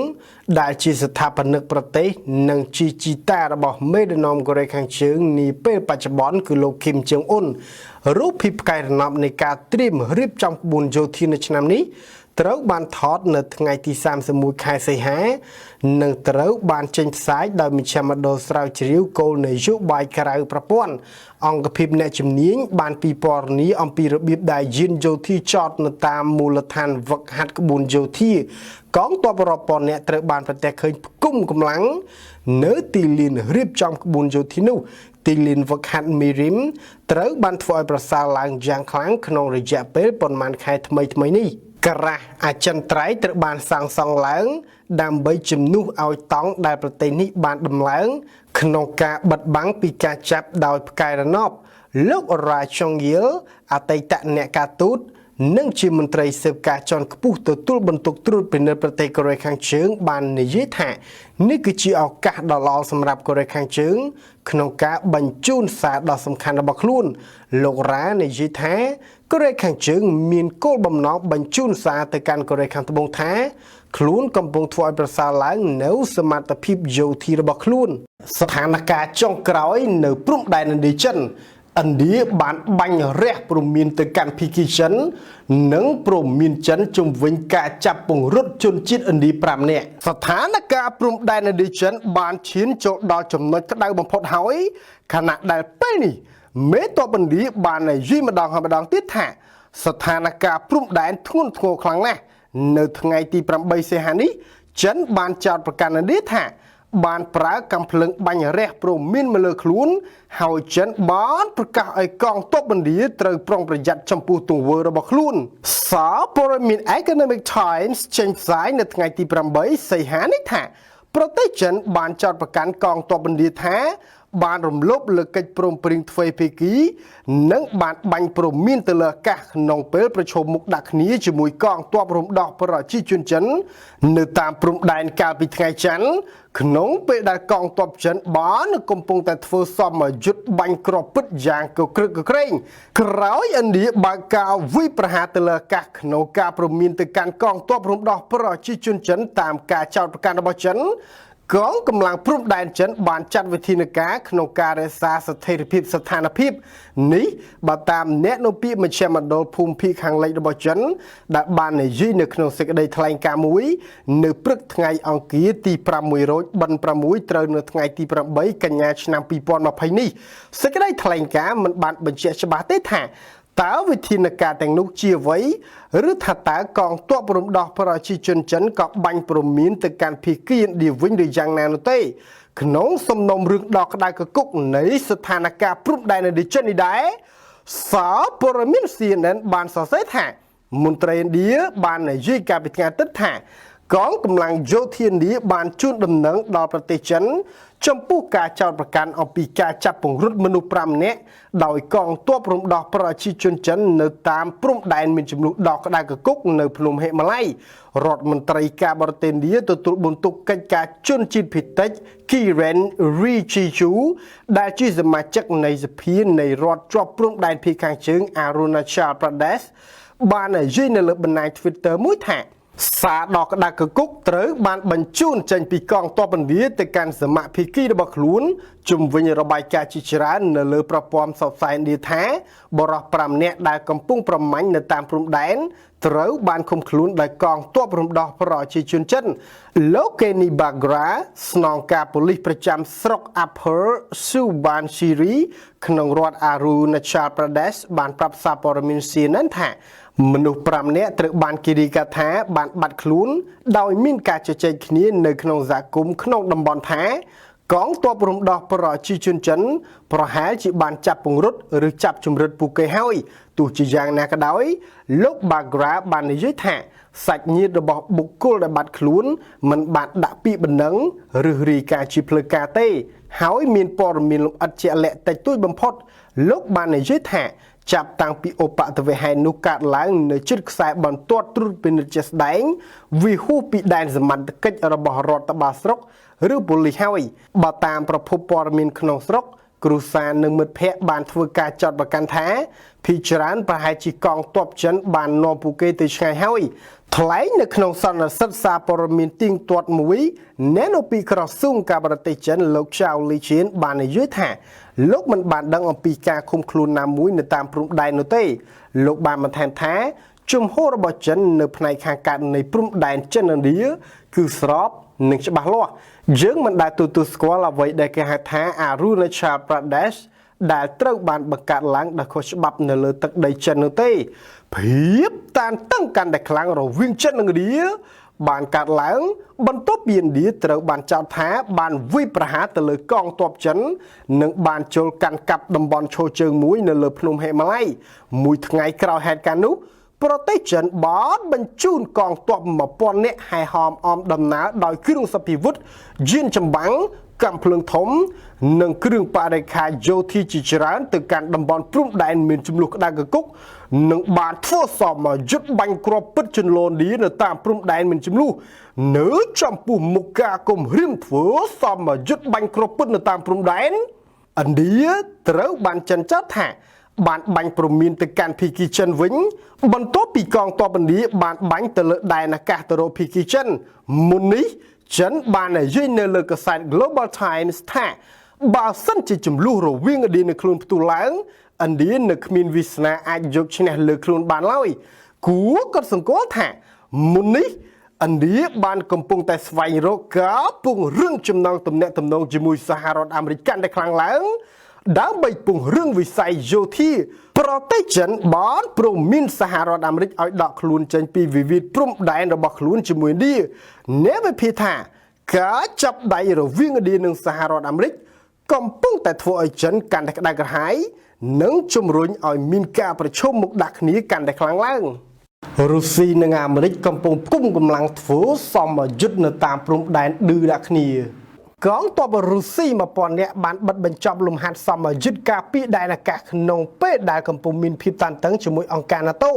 ដែលជាស្ថាបនិកប្រទេសនិងជាជីតារបស់មេដឹកនាំកូរ៉េខាងជើងនាពេលបច្ចុប្បន្នគឺលោក Kim Jong Un រូបភាពផ្កាយរណបនៃការត្រៀមរៀបចំក្បួនយោធានៅឆ្នាំនេះ ត្រូវបានថតនៅថ្ងៃទី31ខែសីហានិងត្រូវបានចេញផ្សាយដោយមជ្ឈមណ្ឌលស្រាវជ្រាវគោលនយោបាយក្រៅប្រព័ន្ធអង្គភាពអ្នកជំនាញបានពិពណ៌នាអំពីរបៀបដែលយានយោធាចតនៅតាមមូលដ្ឋានវឹកហាត់ក្បួនយោធាកងទ័ពរាប់ពាន់នាក់ត្រូវបានប្រទះឃើញផ្គុំកម្លាំងនៅទីលានរៀបចំក្បួនយោធានោះទីលានវឹកហាត់មីរីមត្រូវបានធ្វើឲ្យប្រសើរឡើងយ៉ាងខ្លាំងក្នុងរយៈពេលប៉ុន្មានខែថ្មីនេះការ៉ាអចិន្ត្រៃយ៍ត្រូវបានសាងសង់ឡើងដើម្បីជំនួសឲ្យតង់ដែលប្រទេសនេះបានដំឡើងក្នុងការបិទបាំងពីការចាប់ដោយផ្កាយរណបលោករ៉ាចុងយៀលអតីតអ្នកការទូតនិងជាមន្ត្រីស៊ើបការជាន់ខ្ពស់ទទួលបន្ទុកត្រួតពិនិត្យប្រទេសកូរ៉េខាងជើងបាននិយាយថានេះគឺជាឱកាសដ៏ល្អសម្រាប់កូរ៉េខាងជើងក្នុងការបញ្ជូនសារដ៏សំខាន់របស់ខ្លួនលោករ៉ានិយាយថាកូរ៉េខាងជើងមានគោលបំណងបញ្ជូនសារទៅកាន់កូរ៉េខាងត្បូងថាខ្លួនកំពុងធ្វើឲ្យប្រសើរឡើងនៅសមត្ថភាពយោធារបស់ខ្លួនស្ថានភាពចុងក្រោយនៅព្រំដែនឥណ្ឌាចិនឥណ្ឌាបានបាញ់រះព្រមានទៅកាន់ភីគីចិននិងព្រមានចិនជំវិញការចាប់ពង្រត់ជនជាតិឥណ្ឌា5នាក់ស្ថានភាពព្រំដែនឥណ្ឌាចិនបានឈានចូលដល់ចំណុចក្តៅបំផុតហើយខណៈដែលពេលនេះមេតបឥណ្ឌាបាននិយាយម្ដងហើយម្ដងទៀតថាស្ថានភាពព្រំដែនធ្ងន់ធ្ងរខ្លាំងណាស់នៅថ្ងៃទី8សីហានេះចិនបានចោទប្រកាន់ឥណ្ឌាថាបានប្រើកាំភ្លើងបាញ់រះព្រមានមកលើខ្លួនហើយចិនបានប្រកាសឲ្យកងទ័ពឥណ្ឌាត្រូវប្រុងប្រយ័ត្នចំពោះទង្វើរបស់ខ្លួនសារព័ត៌មាន Economic Times ចេញផ្សាយនៅថ្ងៃទី8សីហានេះថាប្រទេសចិនបានចោទប្រកាន់កងទ័ពឥណ្ឌាថាបានរំលោភលើកិច្ចព្រមព្រៀងទ្វេភាគីនិងបានបាញ់ព្រមានទៅលើអាកាសក្នុងពេលប្រជុំមុខដាក់គ្នាជាមួយកងទ័ពរំដោះប្រជាជនចិននៅតាមព្រំដែនកាលពីថ្ងៃច័ន្ទក្នុងពេលដែលកងទ័ពចិនបានកំពុងតែធ្វើសមយុទ្ធបាញ់គ្រាប់ពិតយ៉ាងកក្រឹកកក្រែងក្រោយឥណ្ឌាបើកការវាយប្រហារទៅលើអាកាសក្នុងការព្រមានទៅកាន់កងទ័ពរំដោះប្រជាជនចិនតាមការចោទប្រកាន់របស់ចិនកងកម្លាំងព្រំដែនចិនបានចាត់វិធានការក្នុងការរក្សាស្ថិរភាពស្ថានភាពនេះបើតាមអ្នកនាំពាក្យមជ្ឈមណ្ឌលភូមិភាគខាងលិចរបស់ចិនដែលបាននិយាយនៅក្នុងសេចក្តីថ្លែងការណ៍មួយនៅព្រឹកថ្ងៃអង្គារទី500រោចបិណ្ឌ6ត្រូវនៅថ្ងៃទី8កញ្ញាឆ្នាំ2020នេះសេចក្តីថ្លែងការណ៍មិនបានបញ្ជាក់ច្បាស់ទេថាតើវិធានការទាំងនោះជាអ្វីឬថាតើកងទ័ពរំដោះប្រជាជនចិនក៏បាញ់ព្រមានទៅកាន់ភៀកីឥណ្ឌាវិញឬយ៉ាងណានោះទេក្នុងសំណុំរឿងដ៏ក្តៅគគុកនៃស្ថានភាពព្រំដែនឥណ្ឌាចិននេះដែរសារព័ត៌មាន CNN បានសរសេរថាមន្ត្រីឥណ្ឌាបាននិយាយកាលពីថ្ងៃអាទិត្យថាកងកម្លាំងយោធាឥណ្ឌាបានជូនដំណឹងដល់ប្រទេសចិនចំពោះការចោទប្រកាន់អំពីការចាប់ពង្រត់មនុស្ស5នាក់ដោយកងទ័ពរំដោះប្រជាជនចិននៅតាមព្រំដែនមានចំនួនដ៏ក្តៅគគុកនៅភ្នំហិមាល័យរដ្ឋមន្ត្រីការបរទេសឥណ្ឌាទទួលបន្ទុកកិច្ចការជនជាតិភាគតិច Kiren Rijiju ដែលជាសមាជិកនៃសភានៃរដ្ឋជាប់ព្រំដែនភាគខាងជើង Arunachal Pradesh បាននិយាយនៅលើបណ្ដាញ Twitter មួយថាសារដ៏ក្តៅគគុកត្រូវបានបញ្ជូនចេញពីកងទ័ពឥណ្ឌាទៅកាន់សមាភិកីរបស់ខ្លួនជំវិញរបាយការណ៍ជាច្រើននៅលើប្រព័ន្ធផ្សព្វផ្សាយឥណ្ឌាថាបរិសុទ្ធ5នាក់ដែលកំពុងប្រមាញ់នៅតាមព្រំដែនត្រូវបានឃុំខ្លួនដោយកងទ័ពរំដោះប្រជាជនចិនលោកកេនីបាក្រាស្នងការប៉ូលីសប្រចាំស្រុក Upper Subansiri ក្នុងរដ្ឋ Arunachal Pradesh បានប្រាប់សារព័ត៌មាន CNN ថាមនុស្ស5នាក់ត្រូវបានគេរាយការណ៍ថាបានបាត់ខ្លួនដោយមានការជជែកគ្នានៅក្នុងសហគមន៍ក្នុងតំបន់ថាកងទ័ពរំដោះប្រជាជនចិនប្រហែលជាបានចាប់ពង្រត់ឬចាប់ជំរិតពួកគេហើយទោះជាយ៉ាងណាក៏ដោយលោកបាក្រាបាននិយាយថាសាច់ញាតិរបស់បុគ្គលដែលបាត់ខ្លួនមិនបានដាក់ពាក្យបណ្ដឹងឬរាយការណ៍ជាផ្លូវការទេហើយមានព័ត៌មានលម្អិតជាក់លាក់តិចតួចបំផុតលោកបាននិយាយថាចាប់តាំងពីឧបទ្ទវហេតុនោះកើតឡើងនៅជិតខ្សែបន្ទាត់ត្រួតពិនិត្យជាក់ស្ដែងវាហួសពីដែនសមត្ថកិច្ចរបស់រដ្ឋបាលស្រុកឬប៉ូលីសហើយបើតាមប្រភពព័ត៌មានក្នុងស្រុកគ្រួសារនិងមិត្តភ័ក្តិបានធ្វើការចាត់ប្រកាន់ថាភីច្រើនប្រហែលជាកងទ័ពចិនបាននាំពួកគេទៅឆ្ងាយហើយថ្លែងនៅក្នុងសន្និសីទសារព័ត៌មានទៀងទាត់មួយអ្នកនៅពីក្រសួងការបរទេសចិនលោកឆាវលីឈៀនបាននិយាយថាលោកមិនបានដឹងអំពីការឃុំខ្លួនណាមួយនៅតាមព្រំដែននោះទេលោកបានបន្ថែមថា ជំហររបស់ចិននៅផ្នែកខាងកើតនៃព្រំដែនចិនឥណ្ឌាគឺស្របនិងច្បាស់លាស់យើងមិនដែលទទួលស្គាល់អ្វីដែលគេហៅថា Arunachal Pradesh ដែលត្រូវបានបង្កើតឡើងដោយខុសច្បាប់នៅលើទឹកដីចិននោះទេភាពតានតឹងកាន់តែខ្លាំងរវាងចិននិងឥណ្ឌាបានកើតឡើងបន្ទាប់ពីឥណ្ឌាត្រូវបានចោទថាបានវាយប្រហារទៅលើកងទ័ពចិននិងបានចូលកាន់កាប់តំបន់ឈរជើងមួយនៅលើភ្នំហេម៉ាឡ័យមួយថ្ងៃក្រោយហេតុការណ៍នោះប្រទេសចិនបានបញ្ជូនកងទ័ព 1000 នាក់ហែហមអមដំណើរដោយគ្រឿងសព្វាវុធយានចម្បាំងកាំភ្លើងធំនិងគ្រឿងបរិក្ខារយោធាជាច្រើនទៅកាន់តំបន់ព្រំដែនមានចំនួនក្តៅកគុកនិងបានធ្វើសមយុទ្ធបាញ់គ្រាប់ពិតជន្លនឌីនៅតាមព្រំដែនមានចំនួននៅចំពោះមុខការគំរាមធ្វើសមយុទ្ធបាញ់គ្រាប់ពិតនៅតាមព្រំដែនឥណ្ឌាត្រូវបានចិនចោទថាបានបាញ់ព្រមានទៅកាន់ភីគីចិនវិញបន្ទាប់ពីកងទ័ពឥណ្ឌាបានបាញ់ទៅលើដែនអាកាសទៅរកភីគីចិនមុននេះចិនបាននិយាយនៅលើកាសែត Global Times ថាបើសិនជាចំនួនរវាងឥណ្ឌានិងខ្លួនផ្ទុះឡើងឥណ្ឌានៅគ្មានវាសនាអាចយកឈ្នះលើខ្លួនបានឡើយគួរក៏សង្កល់ថាមុននេះឥណ្ឌាបានកំពុងតែស្វែងរកការពង្រឹងចំណងទំនាក់ទំនងជាមួយសហរដ្ឋអាមេរិកកាន់តែខ្លាំងឡើងដើម្បីពង្រឹងវិស័យយោធាប្រទេសចិនបានព្រមមានសហរដ្ឋអាមេរិកឲ្យដកខ្លួនចេញពីវិវាទព្រំដែនរបស់ខ្លួនជាមួយឥណ្ឌាអ្នកវិភាគថាការចាប់ដៃរវាងឥណ្ឌានិងសហរដ្ឋអាមេរិកកំពុងតែធ្វើឲ្យចិនកាន់តែក្តៅក្រហាយនិងជំរុញឲ្យមានការប្រឈមមុខដាក់គ្នាកាន់តែខ្លាំងឡើងរុស្ស៊ីនិងអាមេរិកកំពុងគុំកម្លាំងធ្វើសមយុទ្ធនៅតាមព្រំដែនឌឺដាក់គ្នាកងទ័ពរុស្ស៊ី 1000 នាក់បានបិទបញ្ចប់លំហាត់សមយុទ្ធការពីដែនអាកាសក្នុងពេលដែលកំពុងមានភាពតានតឹងជាមួយអង្គការ NATO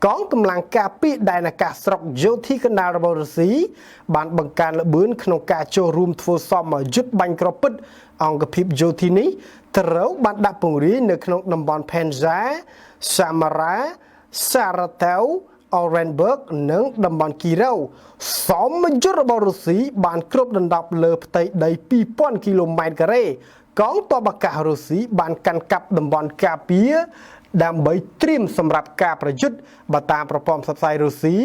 កងកម្លាំងការពីដែនអាកាសស្រុកយោធាកណ្ដាលរបស់រុស្ស៊ីបានបង្កើនល្បឿនក្នុងការចូលរួមធ្វើសមយុទ្ធបាញ់គ្រាប់ពិតអង្គភាពយោធានេះត្រូវបានដាក់ពង្រាយនៅក្នុងតំបន់ Penza, Samara, Saratov, Orenburg និងតំបន់ Kirov សមយុទ្ធរបស់រុស្ស៊ីបានគ្របដណ្ដប់លើផ្ទៃដី 2000 គីឡូម៉ែត្រការ៉េកងទ័ពអាកាសរុស្ស៊ីបានកាន់កាប់តំបន់ការពារដើម្បីត្រៀមសម្រាប់ការប្រយុទ្ធបើតាមប្រព័ន្ធផ្សព្វផ្សាយរុស្ស៊ី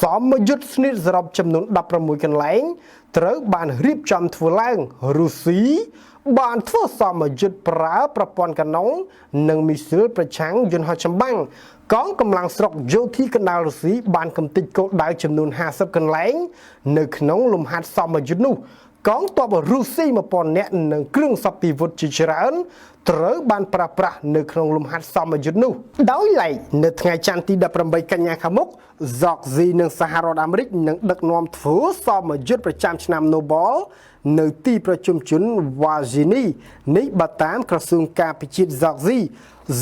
សមយុទ្ធស្នៀតសរុបចំនួន16កន្លែងត្រូវបានរៀបចំធ្វើឡើងរុស្ស៊ីបានធ្វើសមយុទ្ធប្រើប្រព័ន្ធកាណុងនិងមីស៊ីលប្រឆាំងយន្តហោះចម្បាំងកងកម្លាំងស្រុកយោធាកណ្ដាលរុស្ស៊ីបានកំទេចគោលដៅចំនួន50កន្លែងនៅក្នុងលំហាត់សមយុទ្ធនោះកងទ័ពរុស្ស៊ី 1000 នាក់និងគ្រឿងសព្វាវុធជាច្រើនត្រូវបានប្រើប្រាស់នៅក្នុងលំហាត់សមយុទ្ធនោះដោយឡែកនៅថ្ងៃច័ន្ទទី18កញ្ញាខាងមុខ Zogzi និងសហរដ្ឋអាមេរិកនឹងដឹកនាំធ្វើសមយុទ្ធប្រចាំឆ្នាំ Nobel នៅទីប្រជុំជន Virginia នេះបើតាមក្រសួងការពារជាតិ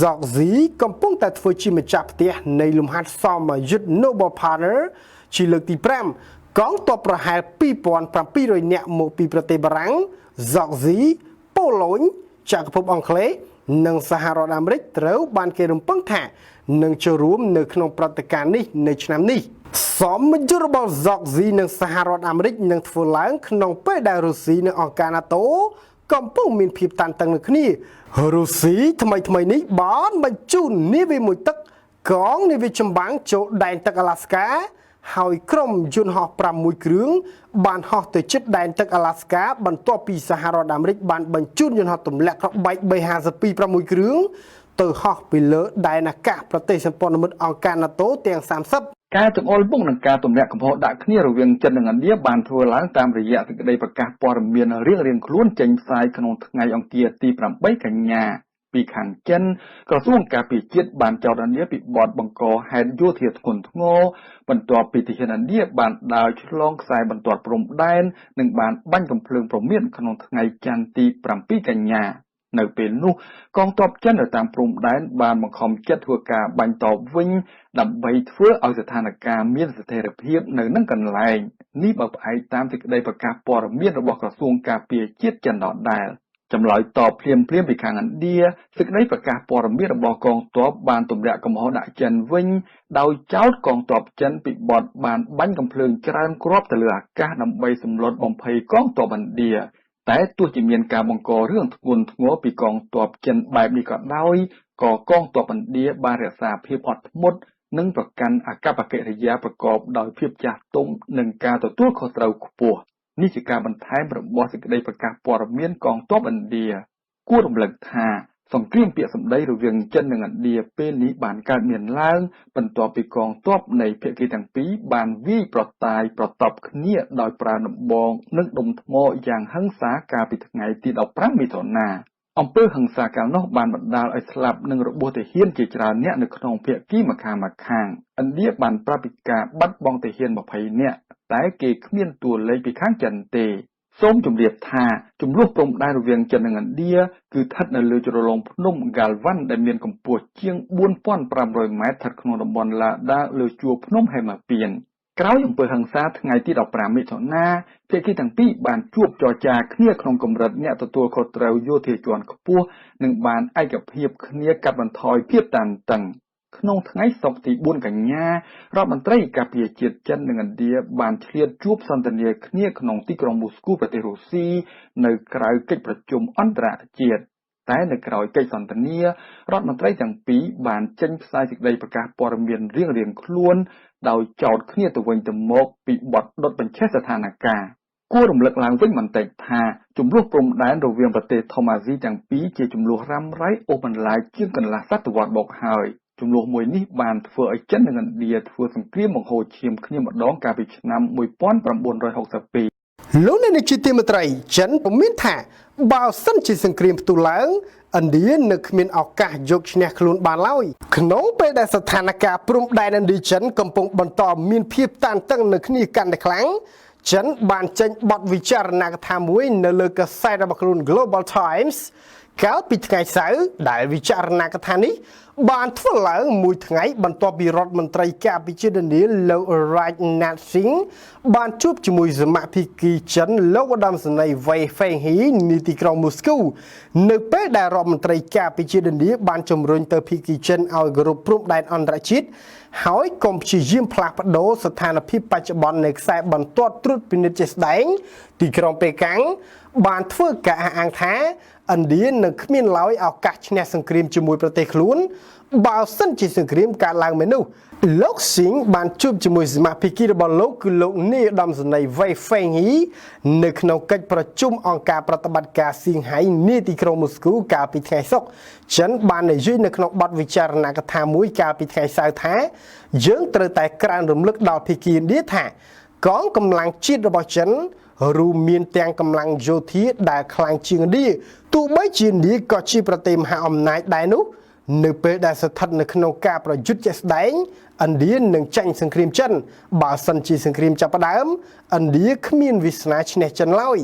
Zogzi កំពុងតែធ្វើជាម្ចាស់ផ្ទះនៃលំហាត់សមយុទ្ធ Nobel Partner ជាលើកទី5កងទ័ពប្រហែល 2700 នាក់មកពីប្រទេសបារាំង Zogzi ប៉ូឡូញចក្រភពអង់គ្លេសនិងសហរដ្ឋអាមេរិកត្រូវបានគេរំពឹងថានឹងចូលរួមនៅក្នុងព្រឹត្តិការណ៍នេះនៅឆ្នាំនេះសមយុទ្ធរបស់ Zogzi និងសហរដ្ឋអាមេរិកនឹងធ្វើឡើងក្នុងពេលដែលរុស្ស៊ីនិងអង្គការ NATO កំពុងមានភាពតានតឹងនៅគ្នារុស្ស៊ីថ្មីនេះបានបញ្ជូននាវាមួយទឹកកងនាវាចម្បាំងចូលដែនទឹកអាឡាស្កាហើយក្រុមយន្តហោះ6គ្រឿងបានហោះទៅជិតដែនទឹកអាឡាស្កាបន្ទាប់ពីសហរដ្ឋអាមេរិកបានបញ្ជូនយន្តហោះទម្លាក់គ្រាប់បែក B-52 6គ្រឿងទៅហោះពីលើដែនអាកាសប្រទេសសម្ព័ន្ធមិត្តអង្គការ NATO ទាំង30
ការចង្អុលមុខនឹងការទម្លាក់កំហុសដាក់គ្នារវាងចិននិងឥណ្ឌាបានធ្វើឡើងតាមរយៈសេចក្តីប្រកាសព័ត៌មានរៀងៗខ្លួនចេញផ្សាយក្នុងថ្ងៃអង្គារទី8កញ្ញាពីខាងចិនក្រសួងការពារជាតិបានចោទឥណ្ឌាពីបទបង្កហេតុយោធាធ្ងន់ធ្ងរបន្ទាប់ពីទាហានឥណ្ឌាបានដើរឆ្លងខ្សែបន្ទាត់ព្រំដែននិងបានបាញ់កាំភ្លើងព្រមានក្នុងថ្ងៃច័ន្ទទី7កញ្ញានៅពេលនោះកងទ័ពចិននៅតាមព្រំដែនបានបង្ខំចិត្តធ្វើការបាញ់តបវិញដើម្បីធ្វើឲ្យស្ថានភាពមានស្ថិរភាពនៅនឹងកន្លែងនេះបើផ្អែកតាមសេចក្តីប្រកាសព័ត៌មានរបស់ក្រសួងការពារជាតិចិនដដែលចម្លើយតបភ្លាមពីខាងឥណ្ឌាសេចក្តីប្រកាសព័ត៌មានរបស់កងទ័ពបានទម្លាក់កំហុសដាក់ចិនវិញដោយចោទកងទ័ពចិនពីបទបានបាញ់កាំភ្លើងច្រើនគ្រាប់ទៅលើអាកាសដើម្បីសម្លុតបំភ័យកងទ័ពឥណ្ឌាតែទោះជាមានការបង្ករឿងធ្ងន់ធ្ងរពីកងទ័ពចិនបែបនេះក៏ដោយក៏កងទ័ពឥណ្ឌាបានរក្សាភាពអត់ធ្មត់
និងប្រកាន់អាកប្បកិរិយាប្រកបដោយភាពចាស់ទុំនិងការទទួលខុសត្រូវខ្ពស់នេះជាការបន្ថែមរបស់សេចក្តីប្រកាសព័ត៌មានកងទ័ពឥណ្ឌាគួររំលឹកថាសង្គ្រាមពាក្យសម្ដីរវាងចិននិងឥណ្ឌាពេលនេះបានកើតមានឡើងបន្ទាប់ពីកងទ័ពនៃភាគីទាំងពីរបានវាយប្រតាយប្រតបគ្នាដោយប្រើដំបងនិងដុំថ្មយ៉ាងហិង្សាកាលពីថ្ងៃទី15មិថុនាអំពើហិង្សាកាលនោះបានបណ្ដាលឲ្យស្លាប់និងរបួសទាហានជាច្រើនអ្នកនៅក្នុងភាគីម្ខាងឥណ្ឌាបានប្រាប់ពីការបាត់បង់ទាហាន20នាក់តែគេគ្មានតួលេខពីខាងចិនទេសូមជម្រាបថាចំនួនព្រំដែនរវាងចិននិងឥណ្ឌាគឺស្ថិតនៅលើជ្រលងភ្នំ Galwan ដែលមានកម្ពស់ជាង 4,500 ម៉ែត្រស្ថិតក្នុងតំបន់ឡាដាលើជួរភ្នំហេមាពៀនក្រោយអំពើហិង្សាថ្ងៃទី15មិថុនាភាគីទាំងពីរបានជួបចរចាគ្នាក្នុងកម្រិតអ្នកទទួលខុសត្រូវយោធាជាន់ខ្ពស់និងបានឯកភាពគ្នាកាត់បន្ថយភាពតានតឹងក្នុងថ្ងៃសុក្រទី4កញ្ញារដ្ឋមន្ត្រីការពារជាតិចិននិងឥណ្ឌាបានឆ្លៀតជួបសន្ទនាគ្នាក្នុងទីក្រុងមូស្គូប្រទេសរុស្ស៊ីនៅក្រៅកិច្ចប្រជុំអន្តរជាតិតែនៅក្រៅកិច្ចសន្ទនារដ្ឋមន្ត្រីទាំងពីរបានចេញផ្សាយសេចក្តីប្រកាសព័ត៌មានរៀងៗខ្លួនដោយចោទគ្នាទៅវិញទៅមកពីបទដុតបញ្ឆេះស្ថានភាពគួររំលឹកឡើងវិញបន្តិចថាចំនួនព្រំដែនរវាងប្រទេសធម្មអាស៊ីទាំងពីរជាចំនួនរ៉ាំរ៉ៃអូសបន្លាយជាងកន្លះសតវត្សរ៍មកហើយចំនួនមួយនេះបានធ្វើឲ្យចិននិងឥណ្ឌាធ្វើសង្គ្រាមបង្ហូរឈាមគ្នាម្ដងកាលពីឆ្នាំ1962
លោកអ្នកនាយកទីមេត្រីចិនពុំមានថាបើសិនជាសង្គ្រាមផ្ទុះឡើងឥណ្ឌានៅគ្មានឱកាសយកឈ្នះខ្លួនបានឡើយក្នុងពេលដែលស្ថានភាពព្រំដែនឥណ្ឌាចិនកំពុងបន្តមានភាពតានតឹងនៅគ្នាកាន់តែខ្លាំងចិនបានចេញបទវិចារណកថាមួយនៅលើកាសែតរបស់ខ្លួន Global Times កាលពីថ្ងៃសៅរ៍ដែលវិចារណកថានេះបានធ្វើឡើងមួយថ្ងៃបន្ទាប់ពីរដ្ឋមន្ត្រីការពារជាតិឥណ្ឌាលោក Rajnath Singh បានជួបជាមួយសមាភិកីចិនលោកឧត្តមសេនីយ៍ Wei Fenghe នៅទីក្រុងមូស្គូនៅពេលដែលរដ្ឋមន្ត្រីការពារជាតិឥណ្ឌាបានជំរុញទៅភាគីចិនឲ្យគោរពព្រំដែនអន្តរជាតិហើយកុំព្យាយាមផ្លាស់ប្ដូរស្ថានភាពបច្ចុប្បន្ននៃខ្សែបន្ទាត់ត្រួតពិនិត្យជាក់ស្ដែងទីក្រុងប៉េកាំងបានធ្វើការអះអាងថាឥណ្ឌានឹងគ្មានឡើយឱកាសឈ្នះសង្គ្រាមជាមួយប្រទេសខ្លួនបើសិនជាសង្គ្រាមកើតឡើងមែននោះលោកស៊ីងបានជួបជាមួយសមាភិកីរបស់លោកគឺលោកនាយឧត្តមសេនីយ៍ Wei Fenghe នៅក្នុងកិច្ចប្រជុំអង្គការប្រតិបត្តិការសៀងហៃនាទីក្រុងមូស្គូកាលពីថ្ងៃសុក្រចិនបាននិយាយនៅក្នុងបទវិចារណកថាមួយកាលពីថ្ងៃសៅរ៍ថាយើងត្រូវតែក្រើនរំលឹកដល់ភាគីឥណ្ឌាថាកងកម្លាំងជាតិរបស់ចិនរួមមានទាំងកម្លាំងយោធាដែលខ្លាំងជាងឥណ្ឌាទោះបីជាឥណ្ឌាក៏ជាប្រទេសមហាអំណាចដែរនោះនៅពេលដែលស្ថិតនៅក្នុងការប្រយុទ្ធជាក់ស្ដែងឥណ្ឌានឹងចាញ់សង្គ្រាមចិនបើសិនជាសង្គ្រាមចាប់ផ្ដើមឥណ្ឌាគ្មានវាសនាឈ្នះចិនឡើយ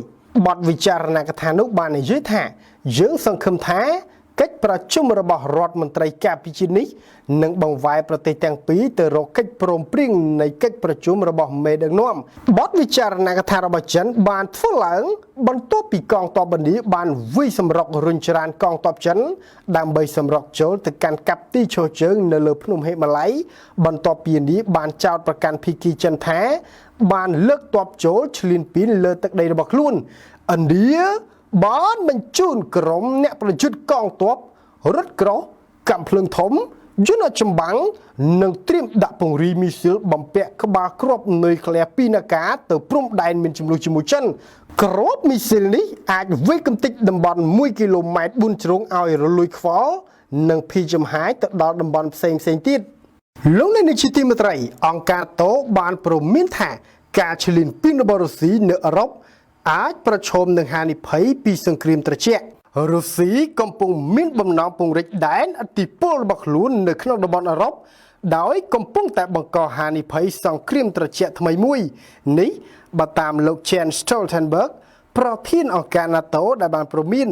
បទវិចារណកថានោះបាននិយាយថាយើងសង្ឃឹមថាកិច្ចប្រជុំរបស់រដ្ឋមន្ត្រីការពារជាតិនេះនឹងបង្វែរប្រទេសទាំងពីរទៅរកកិច្ចព្រមព្រៀងនៃកិច្ចប្រជុំរបស់មេដឹកនាំបទវិចារណកថារបស់ចិនបានធ្វើឡើងបន្ទាប់ពីកងទ័ពឥណ្ឌាបានវាយសម្រុករុញច្រានកងទ័ពចិនដើម្បីសម្រុកចូលទៅកាន់កាប់ទីឈរជើងនៅលើភ្នំហេម៉ាឡៃបន្ទាប់ពីឥណ្ឌាបានចោទប្រកាន់ភាគីចិនថាបានលើកទ័ពចូលឈ្លានពានលើទឹកដីរបស់ខ្លួនឥណ្ឌាបានបញ្ជូនក្រុមអ្នកប្រយុទ្ធកងទ័ពរថក្រោះកាំភ្លើងធំយន្តចម្បាំងនិងត្រៀមដាក់ពង្រីមីស៊ីលបំពាក់ក្បាលគ្រាប់នុយក្លេអ៊ែរពីនាការទៅព្រំដែនមានចំនួនជាមួយចិនគ្រាប់មីស៊ីលនេះអាចវាយកំទេចតំបន់1គីឡូម៉ែត្រ4ជ្រុងឲ្យរលួយខ្វល់និងភីចំហាយទៅដល់តំបន់ផ្សេងទៀតលោកអ្នកនាយកទីមេត្រីអង្គការតូបានព្រមានថាការឈ្លានពានរបស់រុស្ស៊ីនៅអឺរ៉ុបអាចប្រឈមនឹងហានិភ័យពីសង្គ្រាមត្រជាក់រុស្ស៊ីកំពុងមានបំណងពង្រីកដែនឥទ្ធិពលរបស់ខ្លួននៅក្នុងតំបន់អឺរ៉ុបដោយកំពុងតែបង្កហានិភ័យសង្គ្រាមត្រជាក់ថ្មីមួយនេះបើតាមលោក Jens Stoltenberg ប្រធានអង្គការ NATO ដែលបានព្រមាន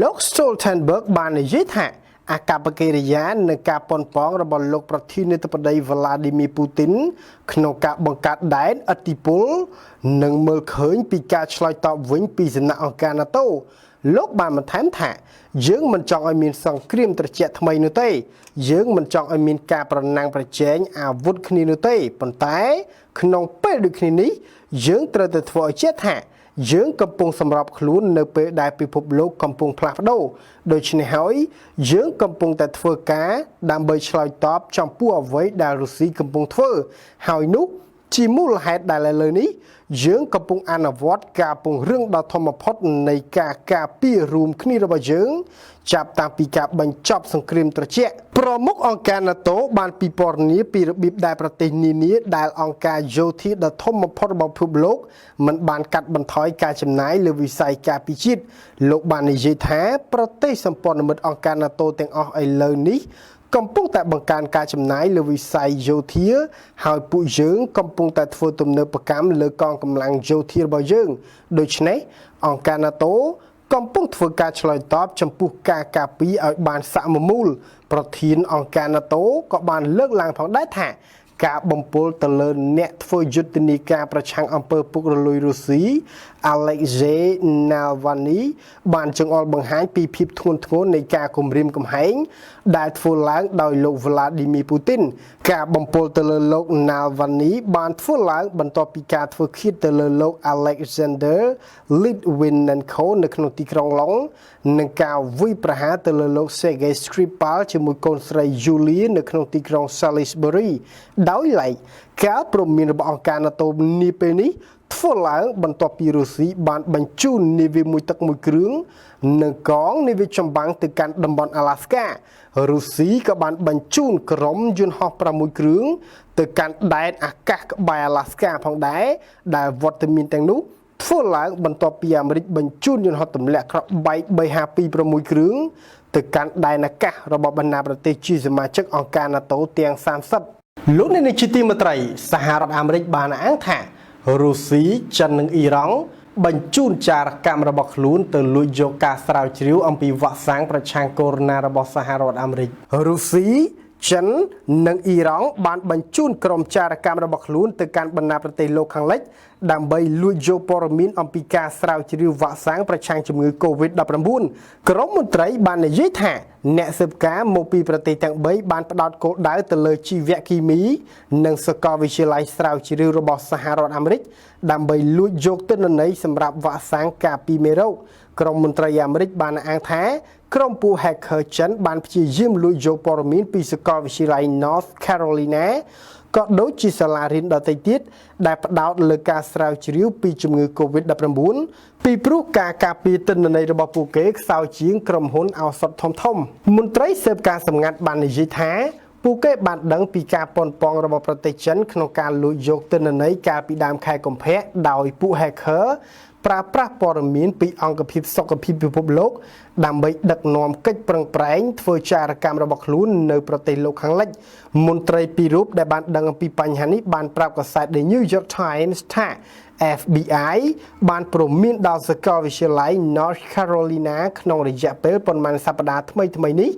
លោក Stoltenberg បាននិយាយថាអាកប្បកិរិយានិងការប៉ុនប៉ងរបស់លោកប្រធានាធិបតី Vladimir Putin ក្នុងការបង្កើតដែនឥទ្ធិពលនិងមើលឃើញពីការឆ្លើយតបវិញពីសំណាក់អង្គការ NATO លោកបានបន្ថែមថាយើងមិនចង់ឲ្យមានសង្គ្រាមត្រជាក់ថ្មីនោះទេយើងមិនចង់ឲ្យមានការប្រណាំងប្រជែងអាវុធគ្នានោះទេប៉ុន្តែក្នុងពេលដូចគ្នានេះយើងត្រូវតែធ្វើឲ្យជាក់ថា យើងកំពុងសម្របខ្លួននៅពេលដែលពិភពលោកកំពុងផ្លាស់ប្ដូរដូច្នេះហើយយើងកំពុងតែធ្វើការដើម្បីឆ្លើយតបចំពោះអ្វីដែលរុស្ស៊ីកំពុងធ្វើហើយនោះជាមូលហេតុដែលឥឡូវនេះយើងកំពុងអនុវត្តការពង្រឹងដ៏ធំបំផុតនៃការការពាររួមគ្នារបស់យើងចាប់តាំងពីការបញ្ចប់សង្គ្រាមត្រជាក់ប្រមុខអង្គការ NATO បានពិពណ៌នាពីរបៀបដែលប្រទេសនានាដែលអង្គការយោធាដ៏ធំបំផុតរបស់ពិភពលោកមិនបានកាត់បន្ថយការចំណាយលើវិស័យការពារជាតិលោកបាននិយាយថាប្រទេសសម្ព័ន្ធមិត្តអង្គការ NATO ទាំងអស់ឥឡូវនេះកំពុងតែបង្កើនការចំណាយលើវិស័យយោធាហើយពួកយើងកំពុងតែធ្វើទំនើបកម្មលើកងកម្លាំងយោធារបស់យើងដូច្នេះអង្គការ NATO កំពុងធ្វើការឆ្លើយតបចំពោះការការពារឲ្យបានសមមូលប្រធានអង្គការ NATO ក៏បានលើកឡើងផងដែរថាការបំពុលទៅលើអ្នកធ្វើយុទ្ធនាការប្រឆាំងអំពើពុករលួយរុស្ស៊ី Alexei Navalny បានចង្អុលបង្ហាញពីភាពធ្ងន់ធ្ងរនៃការគំរាមកំហែងដែលធ្វើឡើងដោយលោក Vladimir Putin ការបំពុលទៅលើលោក Navalny បានធ្វើឡើងបន្ទាប់ពីការធ្វើឃាតទៅលើលោក Alexander Litvinenko នៅក្នុងទីក្រុងឡុងនិងការវាយប្រហារទៅលើលោក Sergei Skripal ជាមួយកូនស្រី Yulia នៅក្នុងទីក្រុង Salisbury ដោយឡែកការព្រមានរបស់អង្គការ NATO នាពេលនេះធ្វើឡើងបន្ទាប់ពីរុស្ស៊ីបានបញ្ជូននាវាមួយទឹកមួយគ្រឿងនិងកងនាវាចម្បាំងទៅកាន់តំបន់ Alaska រុស្ស៊ីក៏បានបញ្ជូនក្រុមយន្តហោះ6គ្រឿងទៅកាន់ដែនអាកាសក្បែរ Alaska ផងដែរដែលវត្តមានទាំងនោះធ្វើឡើងបន្ទាប់ពីអាមេរិកបញ្ជូនយន្តហោះទម្លាក់គ្រាប់បែក352 6គ្រឿងទៅកាន់ដែនអាកាសរបស់បណ្ដាប្រទេសជាសមាជិកអង្គការ NATO ទាំង30លោកអ្នកនាងជាទីមេត្រីសហរដ្ឋអាមេរិកបានអះថារុស្ស៊ីចិននិងអ៊ីរ៉ង់បញ្ជូនចារកម្មរបស់ខ្លួនទៅលួចយកការស្រាវជ្រាវអំពីវ៉ាក់សាំងប្រឆាំងកូវីដ -19 របស់សហរដ្ឋអាមេរិករុស្ស៊ីចិននិងអ៊ីរ៉ង់បានបញ្ជូនក្រុមចារកម្មរបស់ខ្លួនទៅកាន់បណ្ដាប្រទេសលោកខាងលិចដើម្បីលួចយកព័ត៌មានអំពីការស្រាវជ្រាវវ៉ាក់សាំងប្រឆាំងជំងឺ COVID-19 ក្រមមន្ត្រីបាននិយាយថាអ្នកស៊ើបការមកពីប្រទេសទាំង3បានផ្ដោតគោលដៅទៅលើជីវគីមីនិងសាកលវិទ្យាល័យស្រាវជ្រាវរបស់សហរដ្ឋអាមេរិកដើម្បីលួចយកទិន្នន័យសម្រាប់វ៉ាក់សាំងការពារមេរោគក្រមមន្ត្រីអាមេរិកបានអះថាក្រុមពួក hacker ចិនបានព្យាយាមលួចយកព័ត៌មានពីសាកលវិទ្យាល័យ North Carolina ក៏ដូចជាសាលារៀនដទៃទៀតដែលផ្ដោតលើការស្រាវជ្រាវពីជំងឺ COVID-19 ពីព្រោះការការពារទិន្នន័យរបស់ពួកគេខ្សោយជាងក្រុមហ៊ុនឱសថធំៗមន្ត្រីស៊ើបការសម្ងាត់បាននិយាយថាពួកគេបានដឹងពីការប៉ុនប៉ងរបស់ប្រទេសចិនក្នុងការលួចយកទិន្នន័យកាលពីដើមខែកុម្ភៈដោយពួក hacker ប្រើប្រាស់ព័ត៌មានពីអង្គភាពសុខភាពពិភពលោកដើម្បីដឹកនាំកិច្ចប្រឹងប្រែងធ្វើចារកម្មរបស់ខ្លួននៅប្រទេសលោកខាងលិចមន្ត្រីពីររូបដែលបានដឹងអំពីបញ្ហានេះបានប្រាប់កាសែត The New York Times ថា FBI បានព្រមានដល់សាកលវិទ្យាល័យ North Carolina ក្នុងរយៈពេលប៉ុន្មានសប្តាហ៍ថ្មីនេះ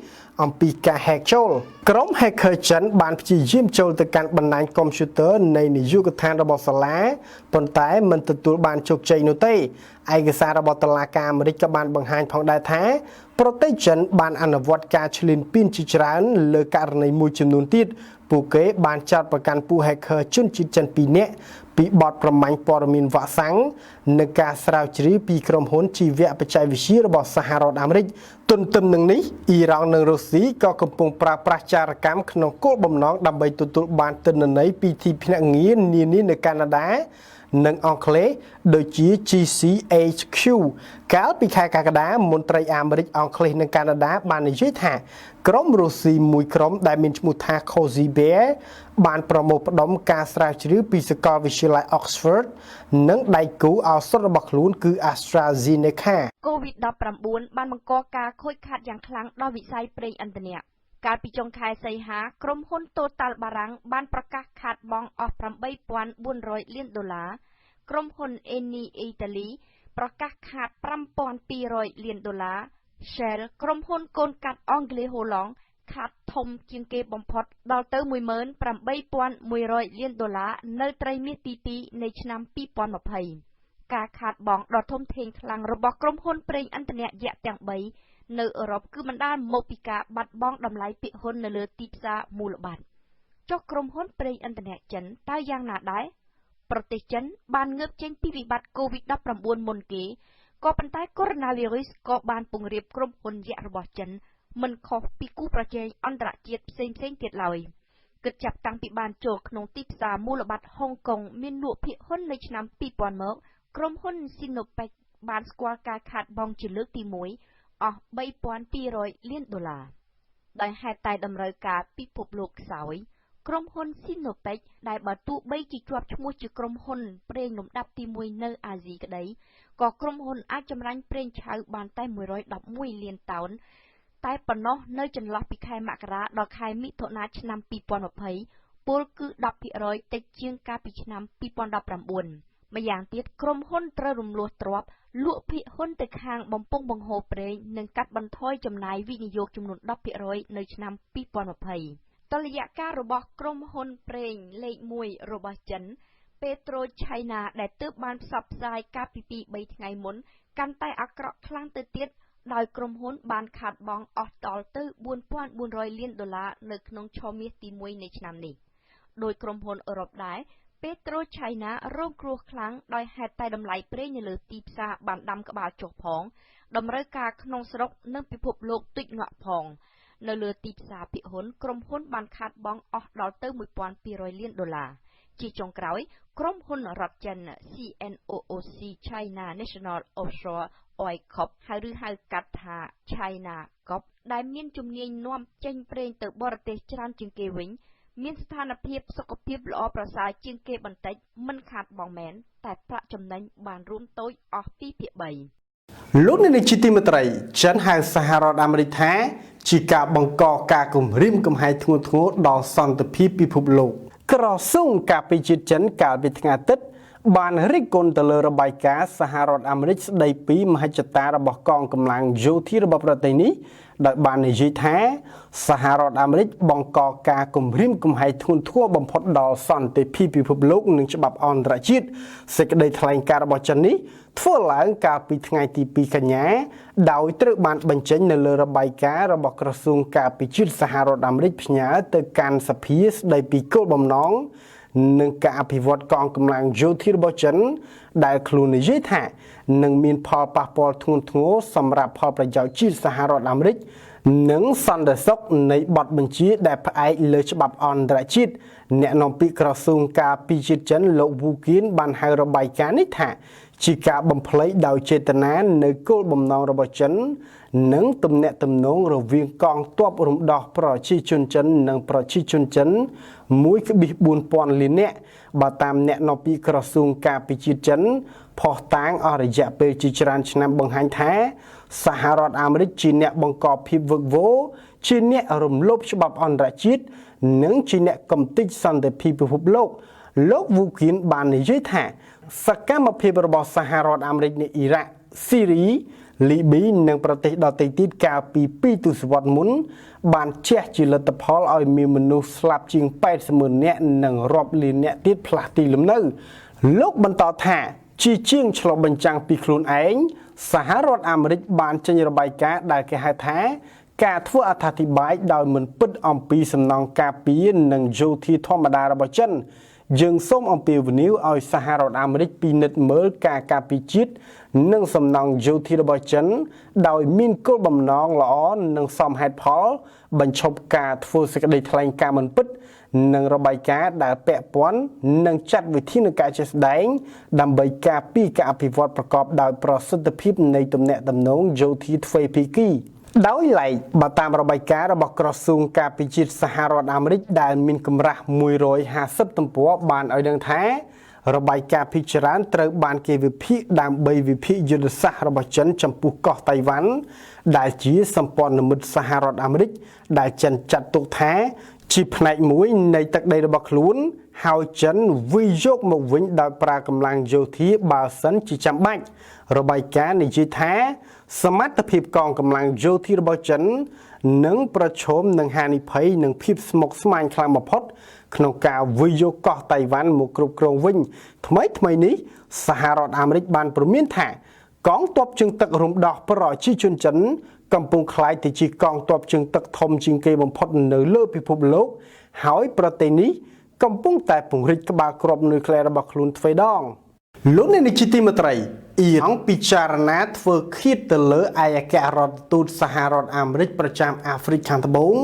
អំពីការhackចូលក្រុម hacker ចិនបានព្យាយាមចូលទៅកាន់បណ្ដាញកុំព្យូទ័រនៃនាយកដ្ឋានរបស់សាលាប៉ុន្តែមិនទទួលបានជោគជ័យនោះទេឯកសាររបស់តុលាការអាមេរិកក៏បានបង្ហាញផងដែរថាប្រទេសចិនបានអនុវត្តការឈ្លានពានជាច្រើនលើករណីមួយចំនួនទៀតពួកគេបានចោទប្រកាន់ពួក hacker ជនជាតិចិន2នាក់ពីបទប្រមាញ់ព័ត៌មានវ៉ាក់សាំងនិងការស្រាវជ្រាវពីក្រុមហ៊ុនជីវៈបច្ចេកវិទ្យារបស់សហរដ្ឋអាមេរិកទន្ទឹមនឹងនេះអ៊ីរ៉ង់និងរុស្ស៊ីក៏កំពុងប្រើប្រាស់ចារកម្មក្នុងគោលបំណងដើម្បីទទួលបានទិន្នន័យពីទីភ្នាក់ងារនានានៅកាណាដានិងអង់គ្លេសដូចជា GCHQ កាលពីខែកក្កដាមន្ត្រីអាមេរិកអង់គ្លេសនិងកាណាដាបាននិយាយថាក្រុមរុស្ស៊ីមួយក្រុមដែលមានឈ្មោះថា Cozy Bear បានប្រមូលផ្ដុំការស្រាវជ្រាវពីសាកលវិទ្យាល័យ Oxford និងដៃគូឱសថរបស់ខ្លួនគឺ AstraZeneca
COVID-19 បានបង្កការខូចខាតយ៉ាងខ្លាំងដល់វិស័យប្រេងឥន្ធនៈកាលពីចុងខែសីហាក្រុមហ៊ុន Total បារាំងបានប្រកាសខាតបង់អស់ $8,400 លានក្រុមហ៊ុន Eni អ៊ីតាលីប្រកាសខាត $5,200 លានShell ក្រុមហ៊ុនកូនកាត់អង់គ្លេសហូឡង់ខាតធំជាងគេបំផុតដល់ទៅ $18,100 លាននៅត្រីមាសទី2នៃឆ្នាំ2020ការខាតបង់ដ៏ធំធេងខ្លាំងរបស់ក្រុមហ៊ុនប្រេងឥន្ធនៈយក្សទាំង3នៅអឺរ៉ុបគឺបណ្ដាលមកពីការបាត់បង់តម្លៃពាក្យហ៊ុននៅលើទីផ្សារមូលបត្រចុះក្រុមហ៊ុនប្រេងឥន្ធនៈចិនតើយ៉ាងណាដែរ ប្រទេសចិនបានងើបចេញពីវិបត្តិ COVID-19 មុនគេក៏ប៉ុន្តែកូវីដ -19 ក៏បានពង្រៀបក្រុមហ៊ុនយក្សរបស់ចិនមិនខុសពីគូប្រជែងអន្តរជាតិផ្សេងៗទៀតឡើយគិតចាប់តាំងពីបានចូលក្នុងទីផ្សារមូលបត្រហុងកុងមានលក់ភាគហ៊ុននៅឆ្នាំ 2000 មកក្រុមហ៊ុន Sinopec បានស្គាល់ការខាតបង់ជាលើកទី1អស់ $3,200 លានដោយហេតុតែតម្រូវការពិភពលោកខ្សោយក្រុមហ៊ុន Sinopec ដែលបើទោះបីជាជាប់ឈ្មោះជាក្រុមហ៊ុនប្រេងលំដាប់ទី1នៅអាស៊ីក្តីក៏ក្រុមហ៊ុនអាចចម្រាញ់ប្រេងឆៅបានតែ111លានតោនតែប៉ុណ្ណោះនៅចន្លោះពីខែមករាដល់ខែមិថុនាឆ្នាំ 2020 ពលគឺ 10% តិចជាងកាលពីឆ្នាំ 2019 ម្យ៉ាងទៀតក្រុមហ៊ុនត្រូវរំលោះទ្រព្យលក់ភាគហ៊ុនទៅខាងបំពង់បង្ហូរប្រេងនិងកាត់បន្ថយចំណាយវិនិយោគចំនួន 10% នៅឆ្នាំ 2020 តុល្យការរបស់ក្រុមហ៊ុនប្រេងលេខ1របស់ចិន PetroChina ដែលទើបបានផ្សព្វផ្សាយកាលពី 2-3 ថ្ងៃមុនកាន់តែអាក្រក់ខ្លាំងទៅទៀតដោយក្រុមហ៊ុនបានខាតបង់អស់ដល់ទៅ $4,400 លាននៅក្នុងឆមាសទី1នៃឆ្នាំនេះដោយក្រុមហ៊ុនអឺរ៉ុបដែរ PetroChina រងគ្រោះខ្លាំងដោយហេតុតែតម្លៃប្រេងនៅលើទីផ្សារបានដាំក្បាលចុះផងតម្រូវការក្នុងស្រុកនិងពិភពលោកទុច្ចងាក់ផងនៅលើទីផ្សារភាគហ៊ុនក្រុមហ៊ុនបានខាតបង់អស់ដល់ទៅ $1,200 លានជាចុងក្រោយក្រុមហ៊ុនរដ្ឋចិន CNOOC China National Offshore Oil Corp ហៅកាត់ថា China Corp ដែលមានជំនាញនាំចេញប្រេងទៅបរទេសច្រើនជាងគេវិញមានស្ថានភាពសុខភាពល្អប្រសើរជាងគេបន្តិចមិនខាតបង់មែនតែប្រាក់ចំណេញបានរួមតូចអស់2ភាគ3
លោកនាយកជាទីមេត្រីចិនហៅសហរដ្ឋអាមេរិកថាជាការបង្កការគំរាមកំហែងធ្ងន់ធ្ងរដល់សន្តិភាពពិភពលោកក្រសួងការពារជាតិចិនកាលពីថ្ងៃអាទិត្យបានរិះគន់ទៅលើរបាយការណ៍សហរដ្ឋអាមេរិកស្ដីពីមហិច្ឆតារបស់កងកម្លាំងយោធារបស់ប្រទេសនេះដោយបាននិយាយថាសហរដ្ឋអាមេរិកបង្កការគំរាមកំហែងធ្ងន់ធ្ងរបំផុតដល់សន្តិភាពពិភពលោកនិងច្បាប់អន្តរជាតិសេចក្តីថ្លែងការណ៍របស់ចិននេះធ្វើឡើងកាលពីថ្ងៃទី2កញ្ញាដោយត្រូវបានបញ្ចេញនៅលើរបាយការណ៍របស់ក្រសួងការពារជាតិសហរដ្ឋអាមេរិកផ្ញើទៅកាន់សភាស្ដីពីគោលបំណងនិងការអភិវឌ្ឍកងកម្លាំងយោធារបស់ចិនដែលខ្លួននិយាយថានឹងមានផលប៉ះពាល់ធ្ងន់ធ្ងរសម្រាប់ផលប្រយោជន៍ជាតិសហរដ្ឋអាមេរិកនិងសន្តិសុខនៃបទបញ្ជាដែលផ្អែកលើច្បាប់អន្តរជាតិអ្នកនាំពាក្យក្រសួងការពារជាតិចិនលោកវូគៀនបានហៅរបាយការណ៍នេះថាជាការបំភ្លៃដោយចេតនានៅគោលបំណងរបស់ចិននិងទំនាក់ទំនងរវាងកងទ័ពរំដោះប្រជាជនចិននិងប្រជាជនចិន 1.4000 លាននាក់បើតាមអ្នកនាំពាក្យក្រសួងការពារជាតិចិនផុសតាងអស់រយៈពេលជាច្រើនឆ្នាំបង្ហាញថាសហរដ្ឋអាមេរិកជាអ្នកបង្កភាពវឹកវរជាអ្នករំលោភច្បាប់អន្តរជាតិនិងជាអ្នកកំទេចសន្តិភាពពិភពលោកលោកវូគៀនបាននិយាយថាសកម្មភាពរបស់សហរដ្ឋអាមេរិកនៅអ៊ីរ៉ាក់ស៊ីរីលីប៊ីនិងប្រទេសដទៃទៀតកាលពី2ទសវត្សរ៍មុនបានជះជាលទ្ធផលឲ្យមានមនុស្សស្លាប់ជាង80,000នាក់និងរាប់លាននាក់ទៀតផ្លាស់ទីលំនៅលោកបន្តថាជាជាងឆ្លុះបញ្ចាំងពីខ្លួនឯងសហរដ្ឋអាមេរិកបានចេញរបាយការណ៍ដែលគេហៅថាការធ្វើអត្ថាធិប្បាយដោយមិនពិតអំពីសំណងការពារនិងយោធាធម្មតារបស់ចិនយើងសូមអំពាវនាវឲ្យសហរដ្ឋអាមេរិកពិនិត្យមើលការការពារជាតិនិងសំណង់យោធារបស់ចិនដោយមានគោលបំណងល្អនិងសមហេតុផលបញ្ឈប់ការធ្វើសេចក្តីថ្លែងការណ៍មិនពិតនិងរបាយការណ៍ដែលពាក់ព័ន្ធនិងចាត់វិធានការជាក់ស្ដែងដើម្បីការពារការអភិវឌ្ឍប្រកបដោយប្រសិទ្ធភាពនៃទំនាក់ទំនងយោធាទ្វេភាគីដោយឡែកបើតាមរបាយការណ៍របស់ក្រសួងការពារជាតិសហរដ្ឋអាមេរិកដែលមានកម្រាស់150ទំព័របានឲ្យដឹងថារបាយការណ៍ភាគច្រើនត្រូវបានគេវិភាគដើម្បីវិភាគយុទ្ធសាស្ត្ររបស់ចិនចំពោះកោះតៃវ៉ាន់ដែលជាសម្ព័ន្ធមិត្តសហរដ្ឋអាមេរិកដែលចិនចាត់ទុកថាជាផ្នែកមួយនៃទឹកដីរបស់ខ្លួនហើយចិនវិនិយោគមកវិញដោយប្រើកម្លាំងយោធាបើសិនជាចាំបាច់របាយការណ៍និយាយថាសមត្ថភាពកងកម្លាំងយោធារបស់ចិននឹងប្រឈមនឹងហានិភ័យនិងភាពស្មុគស្មាញខ្លាំងបំផុតក្នុងការវិនិយោគកោះតៃវ៉ាន់មកគ្រប់គ្រងវិញថ្មីនេះសហរដ្ឋអាមេរិកបានព្រមានថាកងទ័ពជើងទឹករំដោះប្រជាជនចិនកំពុងក្លាយទៅជាកងទ័ពជើងទឹកធំជាងគេបំផុតនៅលើពិភពលោកហើយប្រទេសនេះ កំពុងតែពង្រីកក្បាលគ្រាប់នុយក្លេអ៊ែររបស់ខ្លួនទ្វេដងលោកអ្នកនាយកទីមេត្រីអ៊ីរ៉ង់ពិចារណាធ្វើឃាតទៅលើឯកអគ្គរដ្ឋទូតសហរដ្ឋអាមេរិកប្រចាំអាហ្វ្រិកខាងត្បូង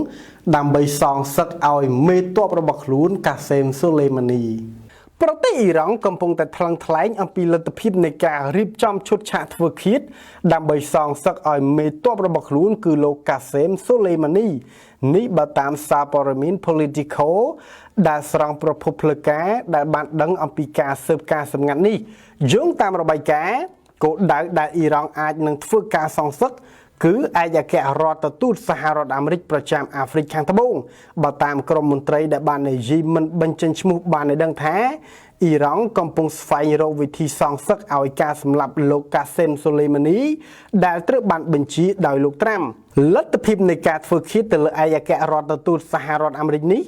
ដើម្បីសងសឹកឲ្យមេទ័ពរបស់ខ្លួនកាសេមសូលេម៉ានីប្រទេសអ៊ីរ៉ង់កំពុងតែថ្លឹងថ្លែងអំពីលទ្ធភាពនៃការរៀបចំឈុតឆាកធ្វើឃាតដើម្បីសងសឹកឲ្យមេទ័ពរបស់ខ្លួនគឺលោកកាសេមសូលេម៉ានីនេះបើតាមសារព័ត៌មាន Politico ដែលស្រង់ប្រភពផ្លូវការដែលបានដឹងអំពីការស៊ើបការសម្ងាត់នេះយោងតាមរបាយការណ៍គោលដៅដែលអ៊ីរ៉ង់អាចនឹងធ្វើការសងសឹកគឺឯកអគ្គរដ្ឋទូតសហរដ្ឋអាមេរិកប្រចាំអាហ្វ្រិកខាងត្បូងបើតាមក្រុមមន្ត្រីដែលបាននិយាយមិនបញ្ចេញឈ្មោះបានឲ្យដឹងថាអ៊ីរ៉ង់កំពុងស្វែងរកវិធីសងសឹកឲ្យការសម្លាប់លោកកាសេមសូលេម៉ានីដែលត្រូវបានបញ្ជាដោយលោកត្រាំលទ្ធភាពនៃការធ្វើឃាតទៅលើឯកអគ្គរដ្ឋទូតសហរដ្ឋអាមេរិកនេះ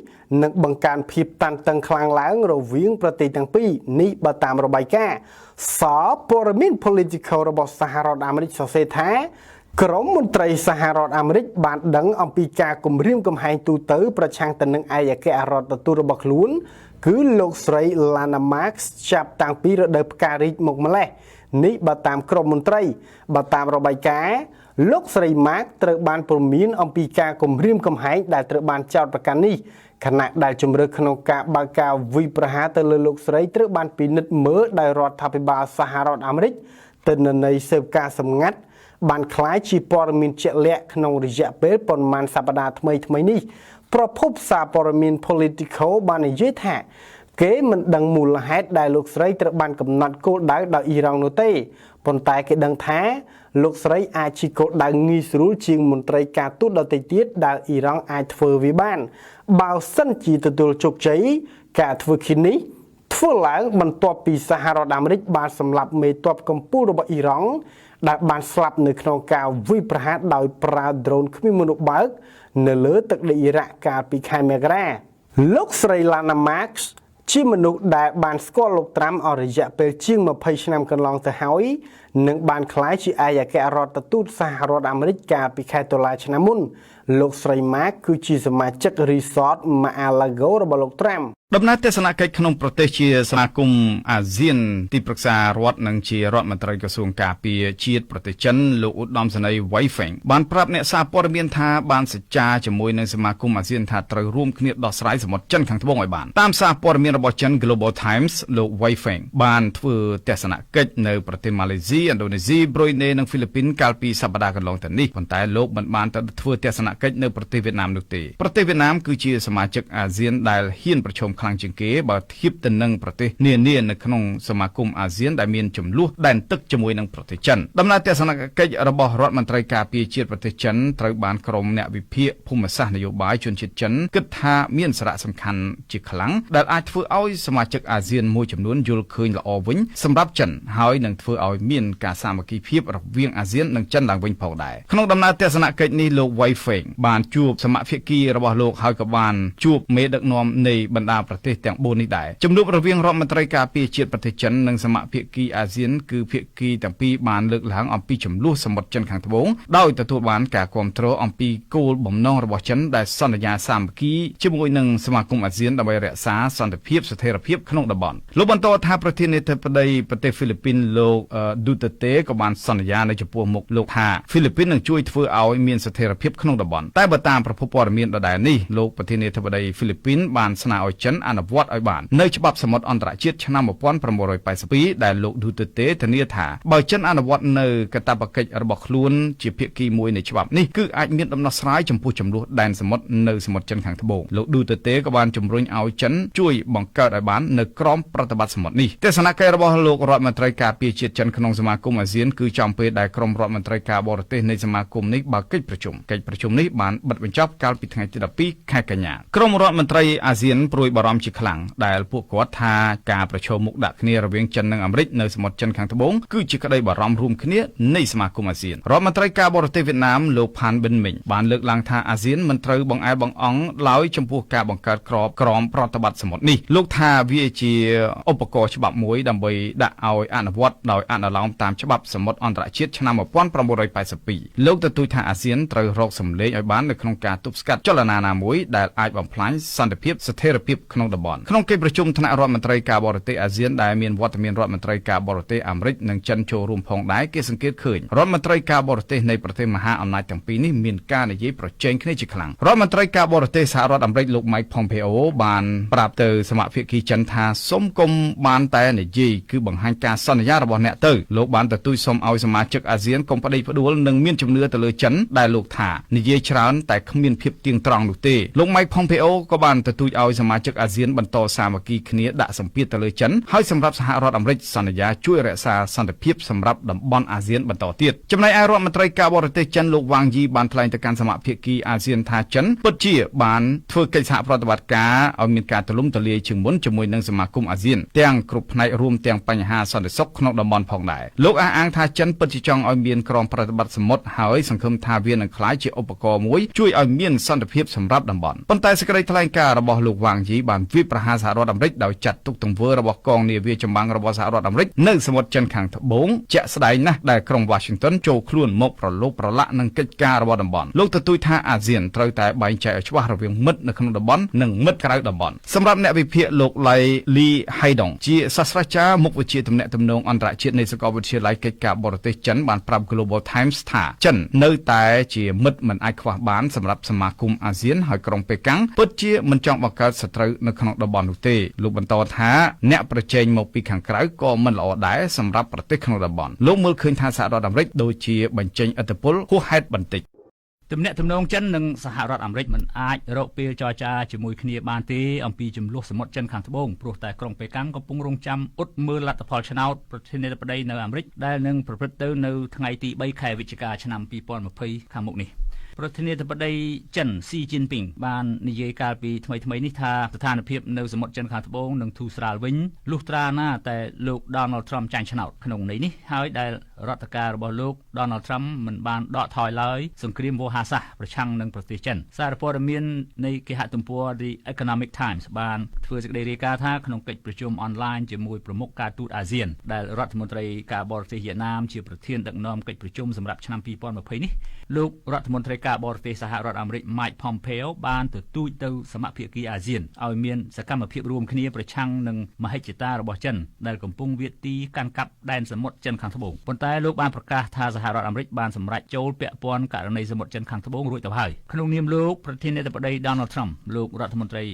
នឹងបង្កើនភាពតានតឹងខ្លាំងឡើងរវាងប្រទេសទាំងពីរនេះបើតាមរបាយការណ៍សារព័ត៌មាន Politico របស់សហរដ្ឋអាមេរិកសរសេរថាក្រមមន្ត្រីសហរដ្ឋអាមេរិកបានដឹងអំពីការគំរាមកំហែងទូទៅប្រឆាំងទៅនឹងឯកអគ្គរដ្ឋទូតរបស់ខ្លួនគឺលោកស្រី Lana Marks ចាប់តាំងពីរដូវផ្ការីកមកម្លេះនេះបើតាមក្រមមន្ត្រីបើតាមរបាយការណ៍លោកស្រី Mark ត្រូវបានព្រមានអំពីការគំរាមកំហែងដែលត្រូវបានចោទប្រកាន់នេះខណៈដែលជំរឿក្នុងការបើកការវិប្រហារទៅលើលោកស្រីត្រូវបានពិនិត្យមើលដោយរដ្ឋាភិបាលសហរដ្ឋអាមេរិកទិន្នន័យស៊ើបការសម្ងាត់បានคล้ายជាព័ត៌មានជាក់លាក់ក្នុងរយៈពេលប៉ុន្មានសប្តាហ៍ថ្មីនេះប្រភពសារព័ត៌មាន Politico បាននិយាយថាគេមិនដឹងមូលហេតុដែលលោកស្រីត្រូវបានកំណត់គោលដៅដោយអ៊ីរ៉ង់នោះទេប៉ុន្តែគេដឹងថាលោកស្រីអាចជាគោលដៅងាយស្រួលជាងមន្ត្រីការទូតដទៃទៀតដែលអ៊ីរ៉ង់អាចធ្វើវាបានបើសិនជាទទួលជោគជ័យការធ្វើឃាតនេះធ្វើឡើងបន្ទាប់ពីសហរដ្ឋអាមេរិកបានសម្លាប់មេទ័ពកម្ពុជារបស់អ៊ីរ៉ង់ដែលបានស្លាប់នៅក្នុងការវាយប្រហារដោយប្រើ drone គ្មានមនុស្សបើកនៅលើទឹកដីអ៊ីរ៉ាក់កាលពីខែមករាលោកស្រី Lana Marks ជាមនុស្សដែលបានស្គាល់លោកត្រាំអស់រយៈពេលជាង20ឆ្នាំកន្លងទៅហើយនិងបានក្លាយជាឯកអគ្គរដ្ឋទូតសហរដ្ឋអាមេរិកកាលពីខែតុលាឆ្នាំមុនលោកស្រី Mark គឺជាសមាជិក Resort Mar-a-Lago របស់លោកត្រាំ
ដំណើរទស្សនកិច្ចក្នុងប្រទេសជាសមាគមអាស៊ានទីប្រឹក្សារដ្ឋនិងជារដ្ឋមន្ត្រីក្រសួងការពារជាតិប្រទេសចិនលោកឧត្តមសេនីយ៍វ៉ៃហ្វេងបានប្រាប់អ្នកសារព័ត៌មានថាបានសច្ចាជាមួយនឹងសមាគមអាស៊ានថាត្រូវរួមគ្នាដោះស្រាយសមុទ្រចិនខាងត្បូងឲ្យបានតាមសារព័ត៌មានរបស់ចិន Global Times លោកវ៉ៃហ្វេងបានធ្វើទស្សនកិច្ចនៅប្រទេសម៉ាឡេស៊ីឥណ្ឌូនេស៊ីប្រូយណេនិងហ្វីលីពីនកាលពីសប្តាហ៍កន្លងទៅនេះប៉ុន្តែលោកមិនបានទៅធ្វើទស្សនកិច្ចនៅប្រទេសវៀតណាមនោះទេប្រទេសវៀតណាមគឺជាសមាជិកអាស៊ានដែលហ៊ានប្រឈមខ្លាំងជាងគេបើធៀបទៅនឹងប្រទេសនានានៅក្នុងសមាគមអាស៊ានដែលមានចំនួនដែនទឹកជាមួយនឹងប្រទេសចិនដំណើរទស្សនកិច្ចរបស់រដ្ឋមន្ត្រីការពារជាតិប្រទេសចិនត្រូវបានក្រុមអ្នកវិភាគភូមិសាស្ត្រនយោបាយជនជាតិចិនគិតថាមានសារៈសំខាន់ជាខ្លាំងដែលអាចធ្វើឲ្យសមាជិកអាស៊ានមួយចំនួនយល់ឃើញល្អវិញសម្រាប់ចិនហើយនឹងធ្វើឲ្យមានការសាមគ្គីភាពរវាងអាស៊ាននិងចិនឡើងវិញផងដែរក្នុងដំណើរទស្សនកិច្ចនេះលោកវ៉ៃហ្វេងបានជួបសមាភាគីរបស់លោកហើយក៏បានជួបមេដឹកនាំនៃបណ្ដាប្រទេសទាំង4នេះដែរជំនួបរវាងរដ្ឋមន្ត្រីការពារជាតិប្រទេសចិននិងសមាភាគីអាស៊ានគឺភាគីទាំងពីរបានលើកឡើងអំពីចំនួនសមុទ្រចិនខាងត្បូងដោយទទួលបានការគាំទ្រអំពីគោលបំណងរបស់ចិនដែលសន្យាសាមគ្គីជាមួយនឹងសមាគមអាស៊ានដើម្បីរក្សាសន្តិភាពស្ថិរភាពក្នុងតំបន់លោកបន្តថាប្រធានាធិបតីប្រទេសហ្វីលីពីនលោកឌូតឺតេក៏បានសន្យានៅចំពោះមុខលោកថាហ្វីលីពីននឹងជួយធ្វើឲ្យមានស្ថិរភាពក្នុងតំបន់តែបើតាមប្រភពព័ត៌មានដដែលនេះលោកប្រធានាធិបតីហ្វីលីពីនបានស្នើឲ្យចិនអនុវត្តឲ្យបាននៅច្បាប់សមុទ្រអន្តរជាតិឆ្នាំ1982ដែលលោកឌូតឺតេធានាថាបើចិនអនុវត្តនៅកាតព្វកិច្ចរបស់ខ្លួនជាភាគីមួយនៃច្បាប់នេះគឺអាចមានដំណោះស្រាយចំពោះចំនួនដែនសមុទ្រនៅសមុទ្រចិនខាងត្បូងលោកឌូតឺតេក៏បានជំរុញឲ្យចិនជួយបង្កើតឲ្យបាននៅក្រមប្រតិបត្តិសមុទ្រនេះទស្សនកិច្ចរបស់លោករដ្ឋមន្ត្រីការពារជាតិចិនក្នុងសមាគមអាស៊ានគឺចំពេលដែលក្រុមរដ្ឋមន្ត្រីការបរទេសនៃសមាគមនេះបើកកិច្ចប្រជុំនេះបានបិទបញ្ចប់កាលពីថ្ងៃទី12ខែកញ្ញាក្រុមរដ្ឋមន្ត្រីអាស៊ានព្រួយបារម្ភជាខ្លាំងដែលពួកគាត់ថាការប្រឈមមុខដាក់គ្នារវាងចិននិងអាមេរិកនៅសមុទ្រចិនខាងត្បូងគឺជាក្តីបារម្ភរួមគ្នានៃសមាគមអាស៊ានរដ្ឋមន្ត្រីការបរទេសវៀតណាមលោកផានប៊ិនមិញបានលើកឡើងថាអាស៊ានមិនត្រូវបង្អែបង្អង់ឡើយចំពោះការបង្កើតក្របក្រមប្រតិបត្តិសមុទ្រនេះលោកថាវាជាឧបករណ៍ច្បាប់មួយដើម្បីដាក់ឲ្យអនុវត្តដោយអនុលោមតាមច្បាប់សមុទ្រអន្តរជាតិឆ្នាំ1982លោកទទូចថាអាស៊ានត្រូវរកសម្លេងឲ្យបាននៅក្នុងការទប់ស្កាត់ចលនាណាមួយដែលអាចបំផ្លាញសន្តិភាពស្ថិរភាព
ក្នុងតំបន់ក្នុងកិច្ចប្រជុំថ្នាក់រដ្ឋមន្ត្រីការបរទេសអាស៊ានដែលមានវត្តមានរដ្ឋមន្ត្រីការបរទេសអាមេរិកនិងចិនចូលរួមផងដែរគេសង្កេតឃើញរដ្ឋមន្ត្រីការបរទេសនៃប្រទេសមហាអំណាចទាំងពីរនេះមានការនិយាយប្រជែងគ្នាជាខ្លាំងរដ្ឋមន្ត្រីការបរទេសសហរដ្ឋអាមេរិកលោក Mike Pompeo បានប្រាប់ទៅសមាភាគីចិនថាសូមកុំបានតែនិយាយគឺបង្ហាញការសន្យារបស់អ្នកទៅលោកបានទទូចសូមឲ្យសមាជិកអាស៊ានកុំប្តេជ្ញាផ្ដួលនិងមានជំនឿទៅលើចិនដែលលោកថានិយាយច្រើនតែគ្មានភាពទៀងត្រង់នោះទេលោក Mike Pompeo ក៏បានទទូចឲ្យសមាជិកអាស៊ានបន្តសាមគ្គីគ្នាដាក់សម្ពាធទៅលើចិនហើយសម្រាប់សហរដ្ឋអាមេរិកសន្យាជួយរក្សាសន្តិភាពសម្រាប់តំបន់អាស៊ានបន្តទៀតចំណែកឯរដ្ឋមន្ត្រីការបរទេសចិនលោកវ៉ាងយីបានថ្លែងទៅកាន់សមាភាគីអាស៊ានថាចិនពិតជាបានធ្វើកិច្ចសហប្រតិបត្តិការឲ្យមានការទូលំទូលាយជាងមុនជាមួយនឹងសមាគមអាស៊ានទាំងគ្រប់ផ្នែករួមទាំងបញ្ហាសន្តិសុខក្នុងតំបន់ផងដែរលោកអះអាងថាចិនពិតជាចង់ឲ្យមានក្រុមប្រតិបត្តិសមុទ្រហើយសង្ឃឹមថាវានឹងក្លាយជាឧបករណ៍មួយជួយឲ្យមានសន្តិភាពសម្រាប់តំបន់ប៉ុន្តែសេចក្តីថ្លែងការណ៍របស់លោកវ៉ាងយីបានវាយប្រហារសហរដ្ឋអាមេរិកដោយចាត់ទុកទង្វើរបស់កងនាវាចម្បាំងរបស់សហរដ្ឋអាមេរិកនៅសមុទ្រចិនខាងត្បូងជាក់ស្ដែងណាស់ដែលក្រុង Washington ចូលខ្លួនមកប្រឡូកប្រឡាក់នឹងកិច្ចការរបស់តំបន់លោកទទូចថាអាស៊ានត្រូវតែបែងចែកឲ្យច្បាស់រវាងមិត្តនៅក្នុងតំបន់និងមិត្តក្រៅតំបន់សម្រាប់អ្នកវិភាគលោកឡៃលីហៃដុងជាសាស្ត្រាចារ្យមុខវិជ្ជាទំនាក់ទំនងអន្តរជាតិនៃសាកលវិទ្យាល័យកិច្ចការបរទេសចិនបានប្រាប់ Global Times ថាចិននៅតែជាមិត្តមិនអាចខ្វះបានសម្រាប់សមាគមអាស៊ានហើយក្រុងប៉េកាំងពិតជាមិនចង់បង្កើតសត្រូវនៅក្នុងតំបន់នោះទេលោកបន្តថាអ្នកប្រជែងមកពីខាងក្រៅក៏មិនល្អដែរសម្រាប់ប្រទេសក្នុងតំបន់លោកមើលឃើញថាសហរដ្ឋអាមេរិកដូចជាបញ្ចេញឥទ្ធិពលហួសហេតុបន្តិច
ទំនាក់ទំនងចិននិងសហរដ្ឋអាមេរិកមិនអាចរកពេលចរចាជាមួយគ្នាបានទេអំពីចំនួនសមុទ្រចិនខាងត្បូងព្រោះតែក្រុងប៉េកាំងកំពុងរងចាំអ៊ុតមើលលទ្ធផលឆ្នោតប្រធានាធិបតីនៅអាមេរិកដែលនឹងប្រព្រឹត្តទៅនៅថ្ងៃទី3ខែវិច្ឆិកាឆ្នាំ2020ខាងមុខនេះប្រធានាធិបតីចិនស៊ីជីនពីងបាននិយាយកាលពីថ្មីនេះថាស្ថានភាពនៅសមុទ្រចិនខាងត្បូងនឹងធូរស្រាលវិញលុះត្រាណាតែលោក Donald Trump ចាញ់ឆ្នោតក្នុងន័យនេះហើយដែលរដ្ឋការរបស់លោក Donald Trump មិនបានដកថយឡើយសង្គ្រាមវោហារសាស្ត្រប្រឆាំងនឹងប្រទេសចិនសារព័ត៌មាននៃគេហទំព័រ The Economic Times បានធ្វើសេចក្តីរាយការណ៍ថាក្នុងកិច្ចប្រជុំអនឡាញជាមួយប្រមុខការទូតអាស៊ានដែលរដ្ឋមន្ត្រីការបរទេសវៀតណាមជាប្រធានដឹកនាំកិច្ចប្រជុំសម្រាប់ឆ្នាំ2020នេះលោករដ្ឋមន្ត្រីការបរទេសសហរដ្ឋអាមេរិក Mike Pompeo បានទទូចទៅសមាភាគីអាស៊ានឲ្យមានសកម្មភាពរួមគ្នាប្រឆាំងនឹងមហិច្ឆតារបស់ចិនដែលកំពុងវាយទីកាន់កាប់ដែនសមុទ្រចិនខាងត្បូងប៉ុន្តែលោកបានប្រកាសថាសហរដ្ឋអាមេរិកបានសម្រេចចូលពាក់ព័ន្ធករណីសមុទ្រចិនខាងត្បូងរួចទៅហើយក្នុងនាមលោកប្រធានាធិបតី Donald Trump លោករដ្ឋមន្ត្រី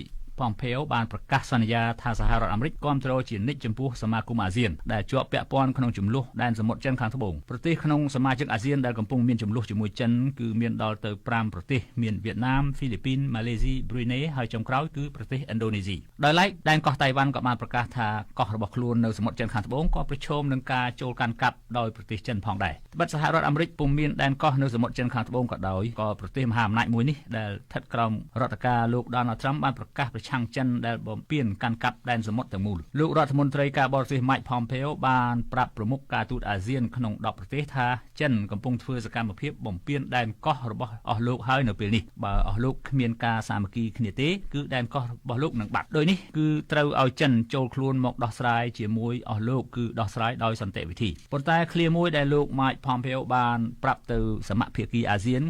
Pompeo បានប្រកាសសន្យាថាសហរដ្ឋអាមេរិកគាំទ្រជានិច្ចចំពោះសមាគមអាស៊ានដែលជាប់ពាក់ព័ន្ធក្នុងចំនួនដែនសមុទ្រចិនខាងត្បូងប្រទេសក្នុងសមាជិកអាស៊ានដែលកំពុងមានចំនួនជាមួយចិនគឺមានដល់ទៅ5ប្រទេសមានវៀតណាម ហ្វីលីពីន ម៉ាឡេស៊ី ប្រ៊ុយណេហើយចុងក្រោយគឺប្រទេសឥណ្ឌូនេស៊ីដោយឡែកដែនកោះតៃវ៉ាន់ក៏បានប្រកាសថាកោះរបស់ខ្លួននៅសមុទ្រចិនខាងត្បូងក៏ប្រឈមនឹងការចូលកាន់កាប់ដោយប្រទេសចិនផងដែរត្បិតសហរដ្ឋអាមេរិកពុំមានដែនកោះនៅសមុទ្រចិនខាងត្បូងក៏ដោយក៏ប្រទេសមហាអំណាចមួយនេះដែលស្ថិតក្រោមរដ្ឋការលោក Donald Trump បានប្រកាសប្រឆាំងចិនដែលបំពេញកាន់កាប់ដែនសមុទ្រទាំងមូលលោករដ្ឋមន្ត្រីការបរទេស Mike Pompeo បានប្រាប់ប្រមុខការទូតអាស៊ានក្នុង10ប្រទេសថាចិនកំពុងធ្វើសកម្មភាពបំពេញដែនកោះរបស់អស់លោកហើយនៅពេលនេះបើអស់លោកគ្មានការសាមគ្គីគ្នាទេគឺដែនកោះរបស់លោកនឹងបាត់ដោយនេះគឺត្រូវឲ្យចិនចូលខ្លួនមកដោះស្រាយជាមួយអស់លោកគឺដោះស្រាយដោយសន្តិវិធីប៉ុន្តែឃ្លាមួយដែលលោក Mike Pompeo បានប្រាប់ទៅសមាភាគីអាស៊ាន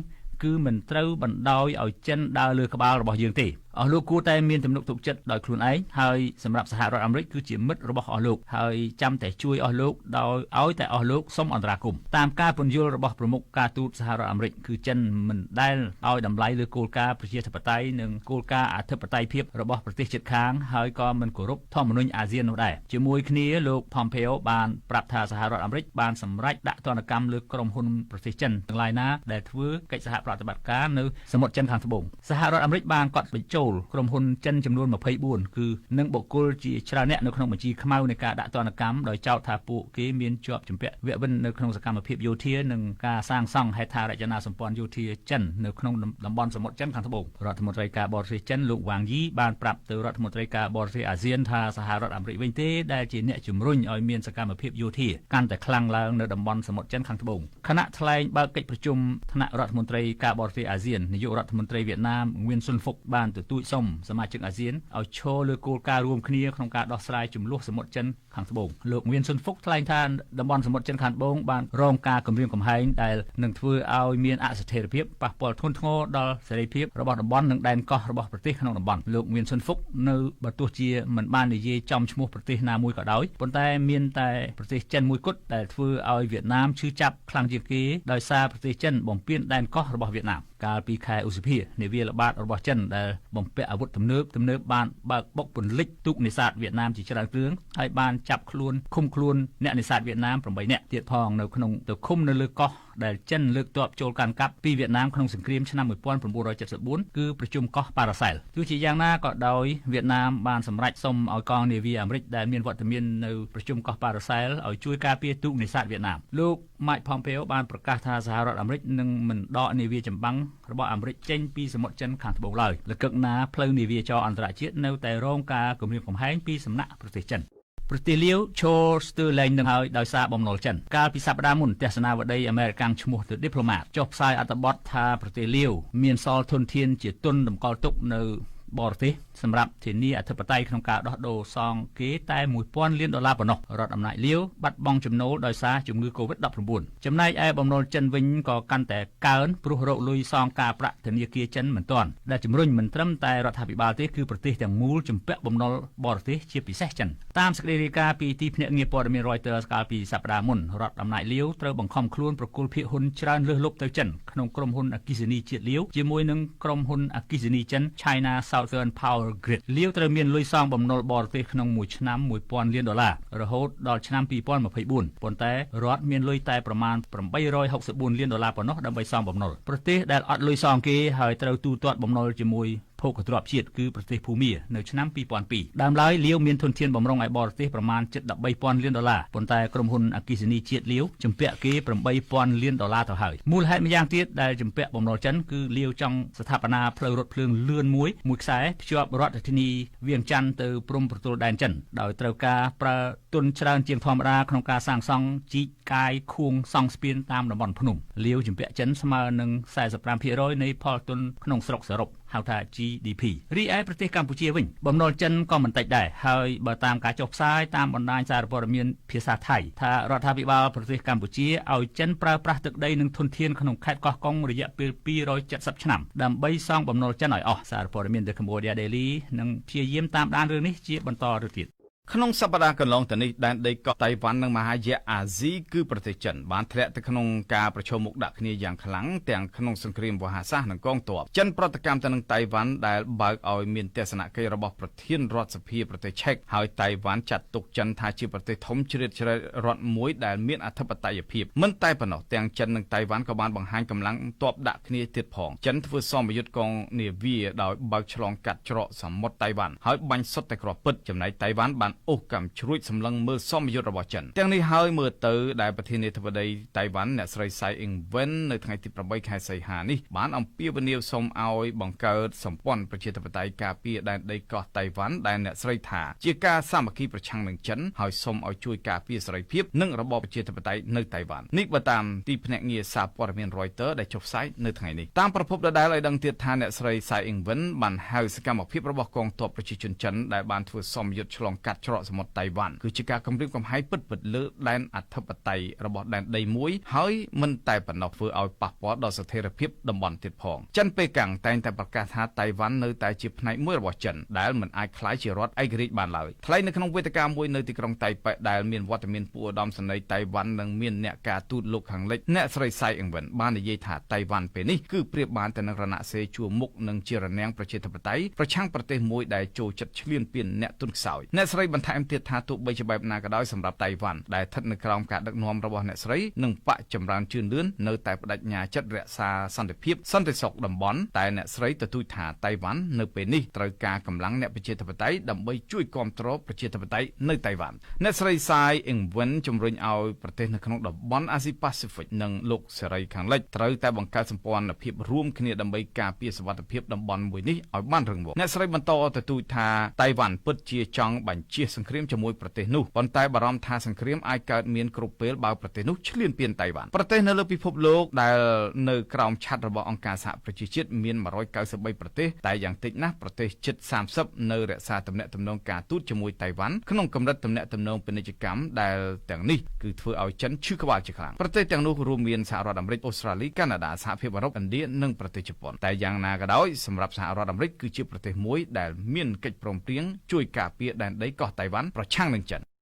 គឺមិនត្រូវបណ្ដោយឲ្យចិនដើរលើក្បាលរបស់យើងទេអស់លោកគួរតែមានទំនុកទុកចិត្តដោយខ្លួនឯងហើយសម្រាប់សហរដ្ឋអាមេរិកគឺជាមិត្តរបស់អស់លោកហើយចាំតែជួយអស់លោកដោយឲ្យតែអស់លោកសុំអន្តរាគមន៍តាមការពន្យល់របស់ប្រមុខការទូតសហរដ្ឋអាមេរិកគឺចិនមិនដែលឲ្យតម្លៃលើគោលការណ៍ប្រជាធិបតេយ្យនិងគោលការណ៍អធិបតេយ្យភាពរបស់ប្រទេសជិតខាងហើយក៏មិនគោរពធម្មនុញ្ញអាស៊ាននោះដែរជាមួយគ្នាលោក Pompeo បានប្រាប់ថាសហរដ្ឋអាមេរិកបានសម្រេចដាក់ទណ្ឌកម្មលើក្រុមហ៊ុនប្រទេសចិនទាំងឡាយណាដែលធ្វើកិច្ចសហប្រតិបត្តិការនៅសមុទ្រចិនខាងត្បូងសហរដ្ឋអាមេរិកបានកត់បញ្ចូលក្រុមហ៊ុនចិនចំនួន24គឺនឹងបុគ្គលជាច្រើនអ្នកនៅក្នុងបញ្ជីខ្មៅនៃការដាក់ទណ្ឌកម្មដោយចោទថាពួកគេមានជាប់ជំពាក់វគ្គវិននៅក្នុងសកម្មភាពយោធានិងការសាងសង់ហេដ្ឋារចនាសម្ព័ន្ធយោធាចិននៅក្នុងតំបន់សមុទ្រចិនខាងត្បូងរដ្ឋមន្ត្រីការបរទេសចិនលោកវ៉ាងយីបានប្រាប់ទៅរដ្ឋមន្ត្រីការបរទេសអាស៊ានថាសហរដ្ឋអាមេរិកវិញទេដែលជាអ្នកជំរុញឲ្យមានសកម្មភាពយោធាកាន់តែខ្លាំងឡើងនៅតំបន់សមុទ្រចិនខាងត្បូងខណៈថ្លែងបើកកិច្ចប្រជុំថ្នាក់រដ្ឋមន្ត្រីការបរទេសអាស៊ាននាយករដ្ឋមន្ត្រីវៀតណាមងឿនស៊ុនហ្វុកបានទ ទូចសុំសមាជិកអាស៊ានឲ្យឈរលើគោលការណ៍រួមគ្នាក្នុងការដោះស្រាយចំនួនសមុទ្រចិនខាងត្បូងលោកវៀនស៊ុនហ្វុកថ្លែងថាតំបន់សមុទ្រចិនខាងត្បូងបានរងការគំរាមកំហែងដែលនឹងធ្វើឲ្យមានអស្ថិរភាពប៉ះពាល់ធ្ងន់ធ្ងរដល់សេរីភាពរបស់តំបន់និងដែនកោះរបស់ប្រទេសក្នុងតំបន់លោកវៀនស៊ុនហ្វុកនៅបើទោះជាមិនបាននិយាយចំឈ្មោះប្រទេសណាមួយក៏ដោយប៉ុន្តែមានតែប្រទេសចិនមួយគត់ដែលធ្វើឲ្យវៀតណាមឈឺចាប់ខ្លាំងជាងគេដោយសារប្រទេសចិនបំពានដែនកោះរបស់វៀតណាមកាលពីខែឧសភានាវាល្បាតរបស់ចិនដែលបំពាក់អាវុធទំនើបបានបើកបុកពន្លិចទូកនេសាទវៀតណាមជាច្រើនគ្រឿងហើយបានចាប់ខ្លួនឃុំខ្លួនអ្នកនេសាទវៀតណាម8នាក់ទៀតផងនៅក្នុងទៅឃុំនៅលើកោះដែលចិនលើកទ័ពចូលកាន់កាប់ពីវៀតណាមក្នុងសង្គ្រាមឆ្នាំ1974គឺប្រជុំកោះប៉ារ៉ាសែលទោះជាយ៉ាងណាក៏ដោយវៀតណាមបានសម្រេចសុំឲ្យកងនាវីអាមេរិកដែលមានវត្តមាននៅប្រជុំកោះប៉ារ៉ាសែលឲ្យជួយការពារទូកនេសាទវៀតណាមលោក Mike Pompeo បានប្រកាសថាសហរដ្ឋអាមេរិកនឹងមិនដកនាវាចម្បាំងរបស់អាមេរិកចេញពីសមុទ្រចិនខាងត្បូងឡើយលកឹកណាផ្លូវនាវាចរអន្តរជាតិនៅតែរងការគំរាមកំហែងពីសំណាក់ប្រទេសចិនប្រទេសលាវឈរស្ទើរលែងនឹងហើយដោយសារបំណុលចិនកាលពីសប្តាហ៍មុនទស្សនាវដ្តីអាមេរិកឈ្មោះ The Diplomat ចុះផ្សាយអត្ថបទថាប្រទេសលាវមានសល់ធនធានជាទុនតម្កល់ទុកនៅបរទេសសម្រាប់ធានាអធិបតេយ្យក្នុងការដោះដូរសងគេតែ$1000 លានប៉ុណ្ណោះរដ្ឋអំណាចលាវបាត់បង់ចំណូលដោយសារជំងឺ Covid-19 ចំណែកឯបំណុលចិនវិញក៏កាន់តែកើនព្រោះរកលុយសងការប្រាក់ធនាគារចិនមិនទាន់ដែលជំរុញមិនត្រឹមតែរដ្ឋាភិបាលទេគឺប្រទេសទាំងមូលជំពាក់បំណុលបរទេសជាពិសេសចិនតាមសេចក្តីរាយការណ៍ពីទីភ្នាក់ងារព័ត៌មាន Reuters កាលពីសប្តាហ៍មុនរដ្ឋអំណាចលាវត្រូវបង្ខំខ្លួនប្រគល់ភាគហ៊ុនច្រើនលើសលប់ទៅចិនក្នុងក្រុមហ៊ុនអគ្គិសនីជាតិលាវជាមួយនឹងក្រុមហ៊ុនអគ្គិសនីចិន China Southern Power Grid លាវត្រូវមានលុយសងបំណុលបរទេសក្នុងមួយឆ្នាំ$1000 លានរហូតដល់ឆ្នាំ2024ប៉ុន្តែរដ្ឋមានលុយតែប្រមាណ$864 លានប៉ុណ្ណោះដើម្បីសងបំណុលប្រទេសដែលអត់លុយសងគេហើយត្រូវទូទាត់បំណុលជាមួយភោគទ្រព្យជាតិគឺប្រទេសភូមានៅឆ្នាំ2002ដើមឡើយលាវមានធនធានបម្រុងឲ្យបរទេសប្រមាណ$13,000 លានប៉ុន្តែក្រុមហ៊ុនអគ្គិសនីជាតិលាវជំពាក់គេ$8,000 លានទៅហើយមូលហេតុម្យ៉ាងទៀតដែលជំពាក់បំណុលចិនគឺលាវចង់ស្ថាបនាផ្លូវរថភ្លើងលឿនមួយខ្សែភ្ជាប់រដ្ឋធានីវៀងច័ន្ទទៅព្រំប្រទល់ដែនចិនដោយត្រូវការប្រើទុនច្រើនជាងធម្មតាក្នុងការសាងសង់ជីកកាយខួងសង់ស្ពានតាមតំបន់ភ្នំលាវជំពាក់ចិនស្មើនឹង 45% នៃផលទុនក្នុងស្រុកសរុបហៅថា GDP រីឯប្រទេសកម្ពុជាវិញបំណុលចិនក៏មិនតិចដែរហើយបើតាមការចុះផ្សាយតាមបណ្ដាញសារព័ត៌មានភាសាថៃថារដ្ឋាភិបាលប្រទេសកម្ពុជាឲ្យចិនប្រើប្រាស់ទឹកដីនិងធនធានក្នុងខេត្តកោះកុងរយៈពេល270ឆ្នាំដើម្បីសងបំណុលចិនឲ្យអស់សារព័ត៌មាន The Cambodia Daily នឹងព្យាយាមតាមដានរឿងនេះជាបន្តទៅទៀត
ក្នុងសប្តាហ៍កន្លងទៅនេះដែនដីកោះតៃវ៉ាន់និងមហាយៈអាស៊ីគឺប្រទេសចិនបានធ្លាក់ទៅក្នុងការប្រឈមមុខដាក់គ្នាយ៉ាងខ្លាំងទាំងក្នុងសង្គ្រាមវោហារសាស្ត្រនិងកងទ័ពចិនប្រតិកម្មទៅនឹងតៃវ៉ាន់ដែលបើកឲ្យមានទស្សនកិច្ចរបស់ប្រធានរដ្ឋសភាប្រទេសឆែកហើយតៃវ៉ាន់ចាត់ទុកចិនថាជាប្រទេសធំជ្រៀតជ្រែករដ្ឋមួយដែលមានអធិបតេយ្យភាពមិនតែប៉ុណ្ណោះទាំងចិននិងតៃវ៉ាន់ក៏បានបង្ហាញកម្លាំងទ័ពដាក់គ្នាទៀតផងចិនធ្វើសមយុទ្ធកងនាវាដោយបើកឆ្លងកាត់ច្រកសមុទ្រតៃវ៉ាន់ហើយបាញ់សុទ្ធតែគ្រាប់ពិតចំណែកតៃវ៉ាន់បានអូសកម្មជ្រួចសម្លឹងមើលសមយុទ្ធរបស់ចិនទាំងនេះហើយមើលទៅដែលប្រធានាធិបតីតៃវ៉ាន់អ្នកស្រីសៃអ៊ីងវិននៅថ្ងៃទី8ខែសីហានេះបានអំពាវនាវសូមឲ្យបង្កើតសម្ព័ន្ធប្រជាធិបតេយ្យការពារដែនដីកោះតៃវ៉ាន់ដែលអ្នកស្រីថាជាការសាមគ្គីប្រឆាំងនឹងចិនហើយសូមឲ្យជួយការពារសេរីភាពនិងរបបប្រជាធិបតេយ្យនៅតៃវ៉ាន់នេះបើតាមទីភ្នាក់ងារសារព័ត៌មាន Reuters ដែលចុះផ្សាយនៅថ្ងៃនេះតាមប្រភពដដែលឲ្យដឹងទៀតថាអ្នកស្រីសៃអ៊ីងវិនបានហៅសកម្មភាពរបស់កងទ័ពប្រជាជនចិនដែលបានធ្វើសមយុទ្ធឆ្លងកាត់ច្រកសមុទ្រតៃវ៉ាន់គឺជាការគំរាមកំហែងពិតៗលើដែនអធិបតេយ្យរបស់ដែនដីមួយហើយមិនតែប៉ុណ្ណោះធ្វើឲ្យប៉ះពាល់ដល់ស្ថិរភាពតំបន់ទៀតផងចិនប៉េកាំងតែងតែប្រកាសថាតៃវ៉ាន់នៅតែជាផ្នែកមួយរបស់ចិនដែលមិនអាចក្លាយជារដ្ឋឯករាជ្យបានឡើយថ្លែងនៅក្នុងវេទិកាមួយនៅទីក្រុងតៃប៉េដែលមានវត្តមានពួកឧត្តមសេនីយ៍តៃវ៉ាន់និងមានអ្នកការទូតលោកខាងលិចអ្នកស្រីសៃអ៊ីងវិនបាននិយាយថាតៃវ៉ាន់ពេលនេះគឺប្រៀបបានទៅនឹងរណសិរ្សជួរមុខនិងជារនាំងប្រជាធិបតេយ្យប្រឆាំងប្រទេសមួយដែលចូលចិត្តឈ្លានពានអ្នកទុនខ្សោយអ្នកស្រីបន្ថែមទៀតថាទោះបីជាបែបណាក៏ដោយសម្រាប់តៃវ៉ាន់ដែលស្ថិតនៅក្រោមការដឹកនាំរបស់អ្នកស្រីនិងបកចម្រើនជឿនលឿននៅតែបដិញ្ញាចិត្តរក្សាសន្តិភាពសន្តិសុខតំបន់តែអ្នកស្រីទទូចថាតៃវ៉ាន់នៅពេលនេះត្រូវការកម្លាំងអ្នកប្រជាធិបតេយ្យដើម្បីជួយគាំទ្រប្រជាធិបតេយ្យនៅតៃវ៉ាន់អ្នកស្រីសាយអ៊ីងវិនជំរុញឲ្យប្រទេសនៅក្នុងតំបន់អាស៊ីប៉ាស៊ីហ្វិកនិងលោកសេរីខាងលិចត្រូវតែបង្កើតសម្ព័ន្ធភាពរួមគ្នាដើម្បីការពារសុវត្ថិភាពតំបន់មួយនេះឲ្យបានរឹងមាំអ្នកស្រីបន្តទទូចថាតៃវ៉ាន់ពិតជាចង់បញ្ជា ះសង្គ្រាមជាមួយប្រទេសនោះប៉ុន្តែបារម្ភថាសង្គ្រាមអាចកើតមានគ្រប់ពេលបើប្រទេសនោះឈ្លានពានតៃវ៉ាន់ប្រទេសនៅលើពិភពលោកដែលនៅក្រោមឆ័ត្ររបស់អង្គការសហប្រជាជាតិមាន193ប្រទេសតែយ៉ាងតិចណាស់ប្រទេសជិត30នៅរក្សាទំនាក់ទំនងការទូតជាមួយតៃវ៉ាន់ក្នុងកម្រិតទំនាក់ទំនងពាណិជ្ជកម្មដែលទាំងនេះគឺធ្វើឲ្យចិនឈឺក្បាលជាខ្លាំងប្រទេសទាំងនោះរួមមានសហរដ្ឋអាមេរិកអូស្ត្រាលីកាណាដាសហភាពអឺរ៉ុបឥណ្ឌានិងប្រទេសជប៉ុនតែយ៉ាងណាក៏ដោយសម្រាប់សហរដ្ឋអាមេរិកគឺជាប្រទេសមួយដែលមានកិច្ចព្រមព្រៀងជួយការពារដែនដីកោះតៃវ៉ាន់ប្រឆាំងនឹងចិន